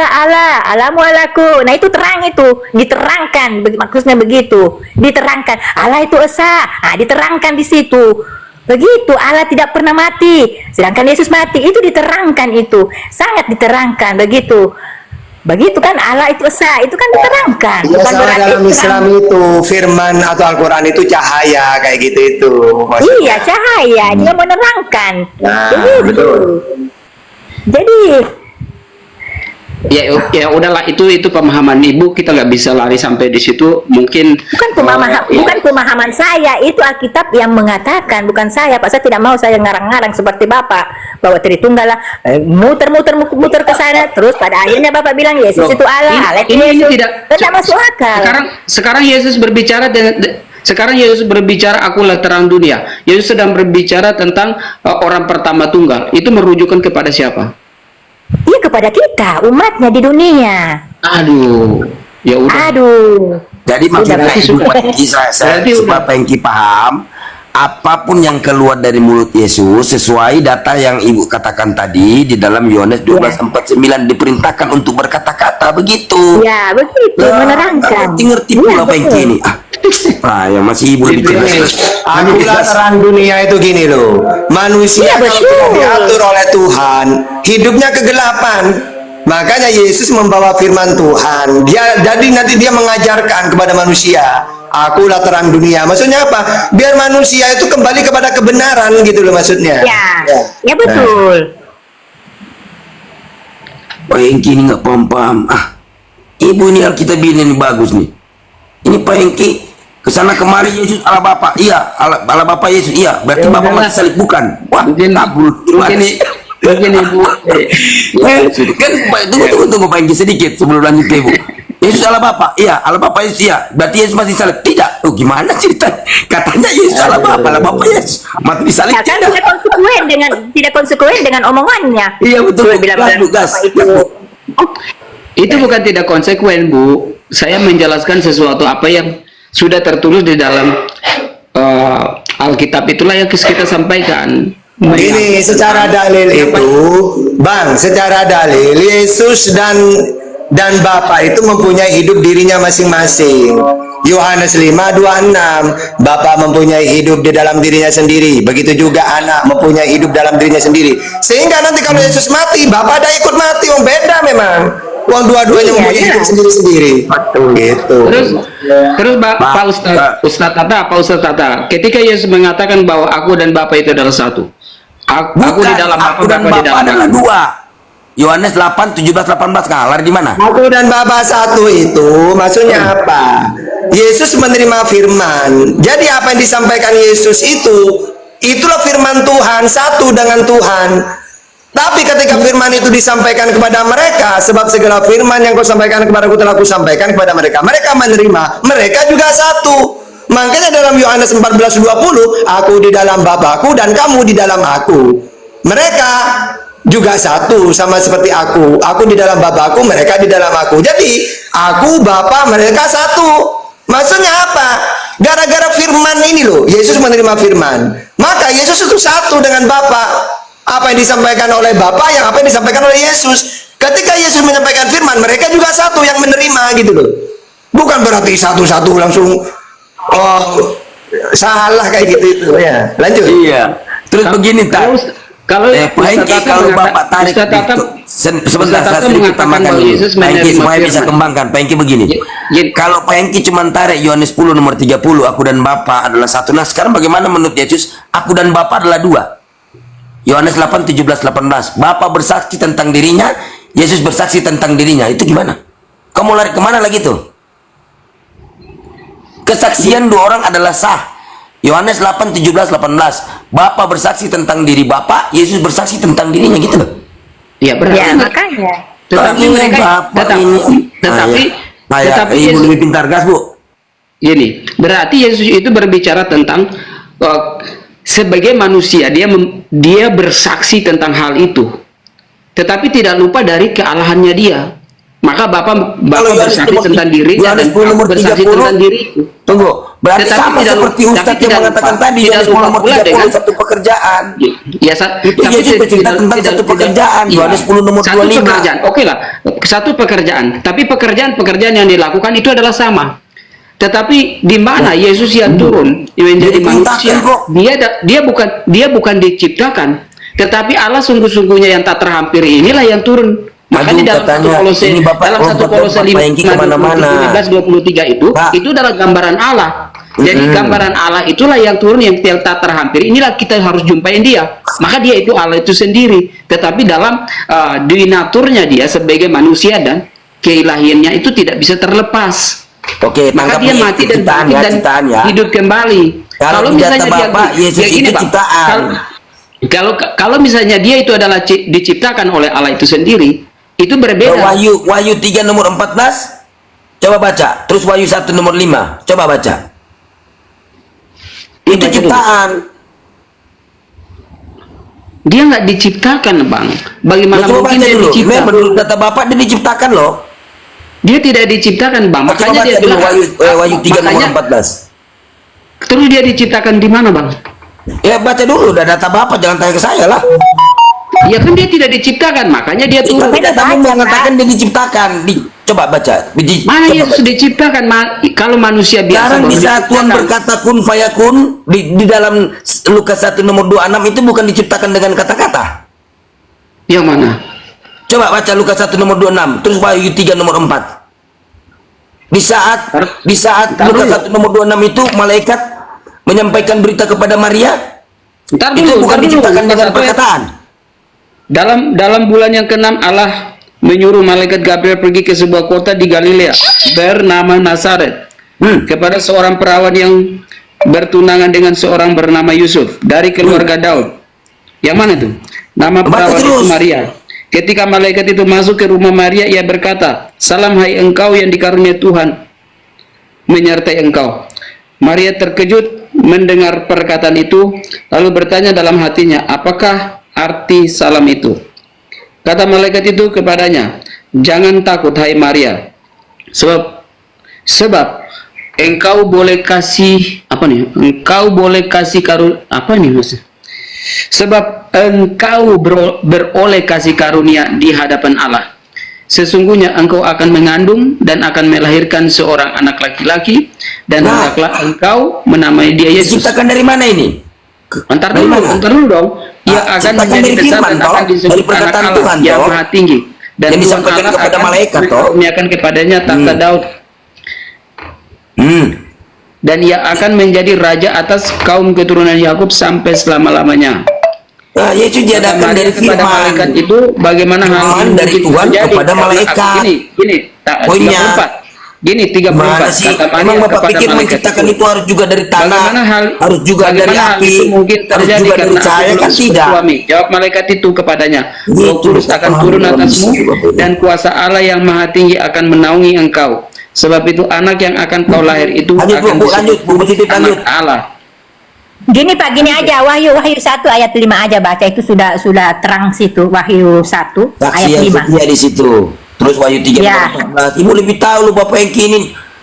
Allah, Allahmu Allahku. Nah itu terang, itu diterangkan, maksudnya begitu, diterangkan. Allah itu esa, nah, diterangkan di situ. Begitu, Allah tidak pernah mati, sedangkan Yesus mati, itu diterangkan, itu sangat diterangkan, begitu. Begitu kan, Allah itu esa, itu kan diterangkan. Ya, Bukan sama berarti dalam terang. Islam itu firman atau Al-Quran itu cahaya kayak gitu itu maksudnya. Iya, cahaya, dia menerangkan. Nah, Begitu. betul. Jadi, Ya udahlah, itu pemahaman Ibu, kita nggak bisa lari sampai di situ. Mungkin bukan pemahaman saya, itu Alkitab yang mengatakan, bukan saya, Pak. Saya tidak mau saya ngarang-ngarang seperti Bapak bahwa Tritunggal lah, muter ke sana, terus pada akhirnya Bapak bilang Yesus itu Allah, Allah itu ini Yesus. tidak masuk akal. Sekarang Yesus berbicara akulah terang dunia. Yesus sedang berbicara tentang orang pertama tunggal. Itu merujukkan kepada siapa? Iya, kepada kita, umatnya di dunia. Aduh, ya udah. Aduh. Jadi maksudnya Berarti Ibu sudah. Pengki, saya Berarti supaya udah. Pengki paham, apapun yang keluar dari mulut Yesus sesuai data yang Ibu katakan tadi di dalam Yohanes 12:49 diperintahkan untuk berkata-kata begitu. Ya, begitu, menerangkan. Ngerti Iya, pula betul. Pengki ini. Ya masih Ibu lebih jelas. Akulah terang dunia itu gini loh. Manusia Iya, kalau betul. tidak diatur oleh Tuhan, hidupnya kegelapan. Makanya Yesus membawa firman Tuhan. Jadi nanti dia mengajarkan kepada manusia, akulah terang dunia. Maksudnya apa? Biar manusia itu kembali kepada kebenaran gitu loh maksudnya. Ya betul. Pengki ini nggak paham-paham. Ibu ini Alkitab ini bagus nih. Ini Pengki kesana kemari Yesus Allah Bapa, iya. Allah Bapa Yesus, iya. Berarti Ya Bapa udahlah. masih salib, bukan? Wah, Mungkin Ibu. kan tunggu Pengki sedikit sebelum lanjut ke Ibu. Yesus Allah Bapa, iya. Allah Bapa Yesus, iya. Berarti Yesus masih salib, tidak? Oh gimana cerita? Katanya Yesus Allah Bapa Yesus mati disalib, Ya kan tidak? tidak konsekuen dengan omongannya. Iya betul. Sudah bilang Gas. Bapak itu. Itu bukan tidak konsekuen, Bu. Saya menjelaskan sesuatu apa yang sudah tertulis di dalam Alkitab, itulah yang kita sampaikan. Begini, secara dalil itu, Bang, secara dalil Yesus dan Bapa itu mempunyai hidup dirinya masing-masing. Yohanes 5:26, Bapa mempunyai hidup di dalam dirinya sendiri. Begitu juga anak mempunyai hidup dalam dirinya sendiri. Sehingga nanti kalau Yesus mati, Bapa ada ikut mati, beda memang. Uang dua-duanya Iya, mempunyai hidup jelas. sendiri-sendiri. Gitu. Terus Pak Ustadz Tata, ketika Yesus mengatakan bahwa aku dan Bapa itu adalah satu. Aku di dalam aku dan Bapa di Bapa dalam adalah aku. dua. Yohanes 8, 17, 18 kalah di mana? Aku dan Bapa satu itu maksudnya apa? Yesus menerima firman. Jadi apa yang disampaikan Yesus itulah firman Tuhan, satu dengan Tuhan. Tapi ketika firman itu disampaikan kepada mereka, sebab segala firman yang kau sampaikan kepadaku telah kusampaikan kepada mereka. Mereka menerima, mereka juga satu. Makanya dalam Yohanes 14:20, aku di dalam Bapakku dan kamu di dalam aku. Mereka juga satu sama seperti aku. Aku di dalam Bapakku, mereka di dalam aku. Jadi, aku, Bapa, mereka satu. Maksudnya apa? Gara-gara firman ini loh, Yesus menerima firman. Maka Yesus itu satu dengan Bapa. Apa yang disampaikan oleh Bapa, yang apa yang disampaikan oleh Yesus. Ketika Yesus menyampaikan firman, mereka juga satu yang menerima gitu loh. Bukan berarti satu-satu langsung salah kayak gitu itu ya. Lanjut. Iya. Terus begini tak. Kalau Pak Hengki, kalau Bapak tarik sebentar saya sedikit tambahkan dulu. Pak Hengki supaya bisa kembangkan. Pak Hengki begini. Kalau Pak Hengki cuma tarik Yohanes 10 nomor 30, aku dan Bapa adalah satu. Nah sekarang bagaimana menurut Yesus? Aku dan Bapa adalah dua. Yohanes 8, 17, 18. Bapa bersaksi tentang dirinya, Yesus bersaksi tentang dirinya. Itu gimana? Kamu lari kemana lagi tuh? Kesaksian dua orang adalah sah. Yohanes 8, 17, 18. Bapa bersaksi tentang diri Bapa, Yesus bersaksi tentang dirinya gitu loh. ya berarti Ya, makanya. tetapi Ini mereka Bapak ini. tetapi ibu Yesus, lebih pintar gas bu. gini, berarti Yesus itu berbicara tentang sebagai manusia dia bersaksi tentang hal itu, tetapi tidak lupa dari kealahannya dia. Maka Bapak bersaksi tentang dirinya dan aku bersaksi tentang diriku. Tunggu, berarti Tetapi sama tidak seperti lupa- Ustadz tapi yang tidak mengatakan lupa- tadi tidak Yohanes 10 lupa nomor pula 30 dengan- satu pekerjaan. Itu Yesus bercerita tentang satu pekerjaan, Yohanes 10 nomor satu 25. pekerjaan, oke lah, satu pekerjaan. Tapi pekerjaan yang dilakukan itu adalah sama. Tetapi di mana Yesus yang turun menjadi manusia, Diperintahkan kok. dia bukan diciptakan, tetapi Allah sungguh-sungguhnya yang tak terhampiri inilah yang turun. Makanya Aduh, dalam katanya, satu Kolose ini Bapak dalam satu Kolose Bapak Hengki kemana-mana. 15:23 Pak. itu adalah gambaran Allah. Jadi gambaran Allah itulah yang turun yang tak terhampiri. Inilah kita harus jumpain dia. Maka dia itu Allah itu sendiri. Tetapi dalam di naturnya dia sebagai manusia dan keilahiannya itu tidak bisa terlepas. Oke, Maka tangkap dia nih, mati dan ciptaan bangkit ya, dan ciptaan ya. hidup kembali. Kalau misalnya kata Bapak, Yesus ya gini, itu Pak, ciptaan. kalau misalnya dia itu adalah diciptakan oleh Allah itu sendiri, itu berbeda. Wahyu 3 nomor 14. Coba baca. Terus Wahyu 1 nomor 5. Coba baca. Itu Baca dulu. ciptaan. Dia nggak diciptakan, Bang. Bagaimana Coba mungkin baca dia dulu. diciptakan? Menurut data Bapak dia diciptakan loh. Dia tidak diciptakan, Bang. Coba Makanya baca dia dulu bilang Wahyu 3 nomor makanya, 14. terus dia diciptakan di mana, Bang? Ya baca dulu, udah data Bapak, jangan tanya ke saya lah. Ya kan dia tidak diciptakan, makanya dia turun. Tapi datamu mengatakan dia diciptakan. Coba baca. Mana Coba Yesus baca. diciptakan? Kalau manusia biasa Sekarang baru di saat Tuhan diciptakan. berkata kun fayakun di dalam Lukas 1 nomor 26 itu bukan diciptakan dengan kata-kata. Yang mana? Coba baca Lukas 1 nomor 26, terus Wahyu 3 nomor 4. Di saat Lukas 1 nomor 26 itu malaikat menyampaikan berita kepada Maria, Ntar itu dulu, bukan ntar dulu. diciptakan Lukas dengan 1 ya. perkataan. Dalam bulan yang ke-6 Allah menyuruh malaikat Gabriel pergi ke sebuah kota di Galilea bernama Nazaret kepada seorang perawan yang bertunangan dengan seorang bernama Yusuf dari keluarga Daud. Yang mana itu? Nama perawan itu terus. Maria. Ketika malaikat itu masuk ke rumah Maria, ia berkata, "Salam hai engkau yang dikaruniai Tuhan menyertai engkau." Maria terkejut mendengar perkataan itu, lalu bertanya dalam hatinya, "Apakah arti salam itu?" Kata malaikat itu kepadanya, "Jangan takut hai Maria, sebab engkau boleh kasih Sebab engkau beroleh kasih karunia di hadapan Allah. Sesungguhnya engkau akan mengandung dan akan melahirkan seorang anak laki-laki, dan hendaklah engkau menamai dia Yesus." Diciptakan dari mana ini? Entar Dari dulu, mana? entar dulu dong. Ia akan ciptakan menjadi dari besar firman, dan toh. akan disebut Dari anak perkataan Allah Tuhan, yang toh. maha tinggi. dan yang Tuhan disampaikan Allah kepada akan malaikat toh. mengaruniakan kepadanya tahta Daud, dan ia akan menjadi raja atas kaum keturunan Yakub sampai selama-lamanya. Nah, Yesus diadakan dari kepada malaikat firman. itu bagaimana hal Firman ini dari mungkin Tuhan terjadi? kepada Karena malaikat. Gini, Poinnya. 34. Mana sih? Kata Maria Emang Bapak kepada pikir malaikat menciptakan itu harus juga dari tanah, harus juga dari bagaimana hal api, itu mungkin harus terjadi juga karena dari aku cahaya, belum kan tidak? suami. Jawab malaikat itu kepadanya, Gitu, Roh Kudus akan paham turun dalam atasmu sisi Bapak ini. dan kuasa Allah yang maha tinggi akan menaungi engkau. Sebab itu anak yang akan kau lahir itu Lanjut, akan Bu, disebut lanjut, Bu, positif, anak lanjut. Allah. Gini Pak, gini aja, Wahyu 1 ayat 5 aja baca, itu sudah terang situ. Wahyu 1 Saksi ayat yang 5. setia di situ. Terus Wahyu 3 Ya. nomor 14. Ibu lebih tahu lu Bapak yang kini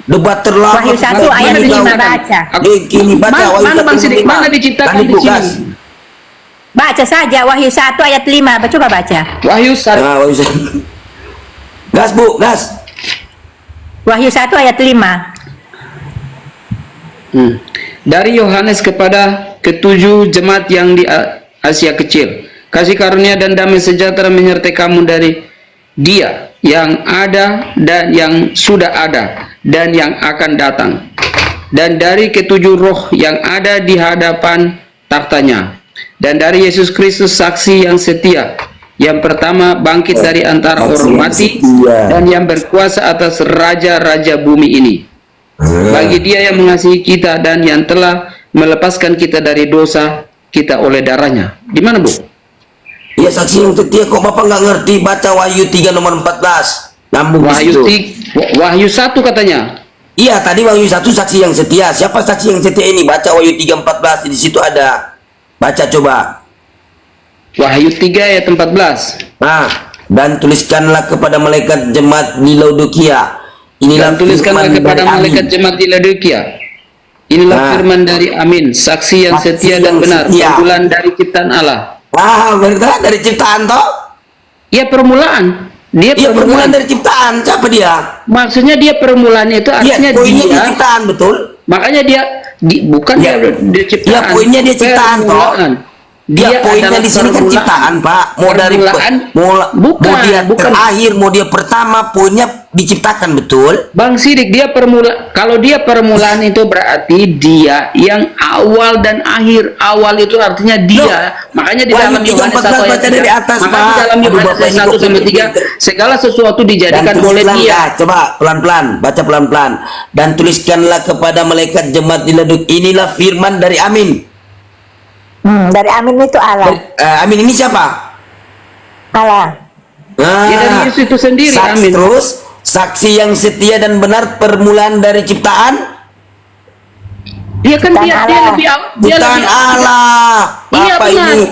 debat terlama. Wahyu 1 ayat 5 baca. Yang kini baca Wahyu Mana 1 Bang Sidik? 5. Mana diciptakan Tadi di tugas. sini? Baca saja Wahyu 1 ayat 5. Coba baca. Wahyu 1. Nah, Wahyu 1. Gas Bu, gas. Wahyu 1 ayat 5. Dari Yohanes kepada ketujuh jemaat yang di Asia Kecil, kasih karunia dan damai sejahtera menyertai kamu dari Dia yang ada dan yang sudah ada dan yang akan datang, dan dari ketujuh roh yang ada di hadapan taktanya, dan dari Yesus Kristus saksi yang setia, yang pertama bangkit dari antara orang mati dan yang berkuasa atas raja-raja bumi ini. Bagi Dia yang mengasihi kita dan yang telah melepaskan kita dari dosa kita oleh darahnya. Di mana Bu? Ya saksi yang setia, kok Bapak nggak ngerti baca Wahyu 3 nomor 14. Nyambung di situ. Wahyu 1 katanya. Iya, tadi Wahyu 1 saksi yang setia. Siapa saksi yang setia ini? Baca Wahyu 3:14, di situ ada. Baca coba. Wahyu 3 ayat 14. Nah, dan tuliskanlah kepada malaikat jemaat di Laodikia. Inilah Dan tuliskanlah firman kepada dari malaikat Amin. jemaat di Laodikia. Inilah Nah. firman dari Amin, saksi yang Saksi setia dan yang benar, setia. permulaan dari ciptaan Allah. Benar dari ciptaan toh? Ya permulaan. Dia Iya, permulaan permulaan. dari ciptaan. Siapa dia? Maksudnya dia permulaan itu Iya, artinya poinnya di dia. ciptaan, betul? Makanya dia bukan Ya. dia ciptaan. Ya, poinnya dia ciptaan, toh. Permulaan. Dia poinnya adalah di sini kan permulaan. ciptaan, Pak. Mau dari Permulaan. mau dia Bukan. terakhir, mau dia pertama, poinnya diciptakan, betul? Bang Sidik, dia kalau dia permulaan itu berarti dia yang awal dan akhir. Awal itu artinya dia. Makanya di Wahyu dalam Yohanes 3:14 1 ayat baca dari 3. atas, Makanya Pak. di dalam Aduh, Yohanes Bapak ini 1 kok sampai 3 pinter. segala sesuatu dijadikan oleh tuliskanlah, dia. coba pelan-pelan, baca pelan-pelan. Dan tuliskanlah kepada malaikat jemaat di Laodikia. Inilah firman dari Amin. Dari Amin itu Allah. Amin ini siapa? Allah. Ya, dari Yesus itu sendiri, Amin. Terus saksi yang setia dan benar, permulaan dari ciptaan. Dia kan dia lebih Ciptaan Allah. Iya, Apa benar. ini?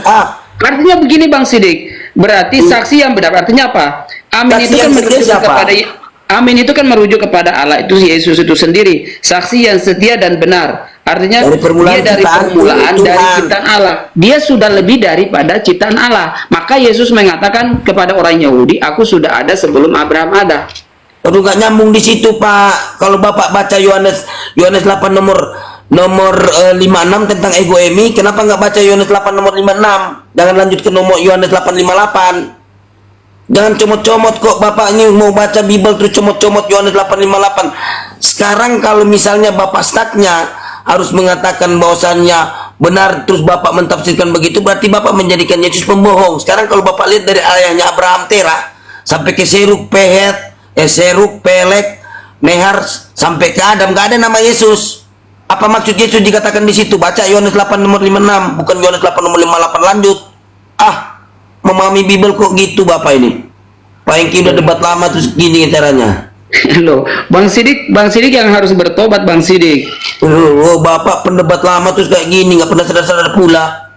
Artinya begini Bang Sidik, berarti saksi yang benar artinya apa? Amin Saksi itu kan yang setia merujuk siapa? kepada Amin itu kan merujuk kepada Allah, itu Yesus itu sendiri, saksi yang setia dan benar. Artinya Dari permulaan dia dari ciptaan permulaan Tuhan. dari ciptaan Allah. Dia sudah lebih daripada ciptaan Allah. Maka Yesus mengatakan kepada orang Yahudi, aku sudah ada sebelum Abraham ada. Aduh, nggak nyambung di situ, Pak. Kalau Bapak baca Yohanes 8 nomor 56 tentang egoemi, kenapa nggak baca Yohanes 8 nomor 56? Jangan lanjut ke nomor Yohanes 8:58. Jangan comot-comot kok Bapak ini mau baca Bible terus comot-comot Yohanes 8:58. Sekarang kalau misalnya Bapak stucknya harus mengatakan bahwasannya benar terus Bapak mentafsirkan begitu, berarti Bapak menjadikan Yesus pembohong. Sekarang kalau Bapak lihat dari ayahnya Abraham Terah sampai ke Seruk Pelek Nehar sampai ke Adam, nggak ada nama Yesus. Apa maksud Yesus dikatakan di situ? Baca Yohanes 8 nomor 56, bukan Yohanes 8 nomor 58. Lanjut. Memahami Bible kok gitu Bapak ini? Pak Engki udah debat lama terus gini caranya. Loh, Bang Sidik yang harus bertobat Bang Sidik. Bapak pendebat lama terus kayak gini, nggak pernah sadar-sadar pula.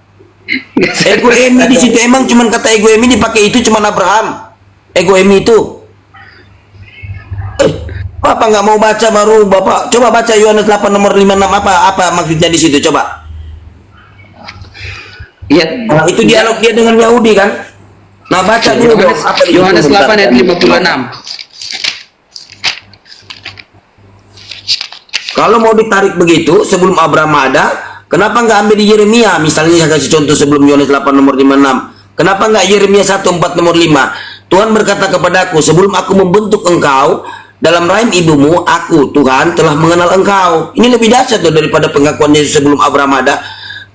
Egoemi di situ emang cuman kata egoemi dipakai itu cuman Abraham. Egoemi itu. Bapak nggak mau baca baru Bapak coba baca Yohanes 8 nomor 56 apa maksudnya di situ coba. Iya. Nah, itu dialog dia dengan Yahudi kan? Nah, baca dulu dong. Apa di situ? Yohanes 8 ayat 56. Kalau mau ditarik begitu sebelum Abraham ada, kenapa nggak ambil di Yeremia? Misalnya saya kasih contoh sebelum Yohanes 8 nomor 56. Kenapa nggak Yeremia 1:4 nomor 5? Tuhan berkata kepadaku, sebelum aku membentuk engkau dalam rahim ibumu, aku Tuhan telah mengenal engkau. Ini lebih dahsyat loh daripada pengakuan Yesus sebelum Abraham ada.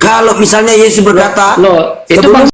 Kalau misalnya Yesus berkata, Loh, itu sebelum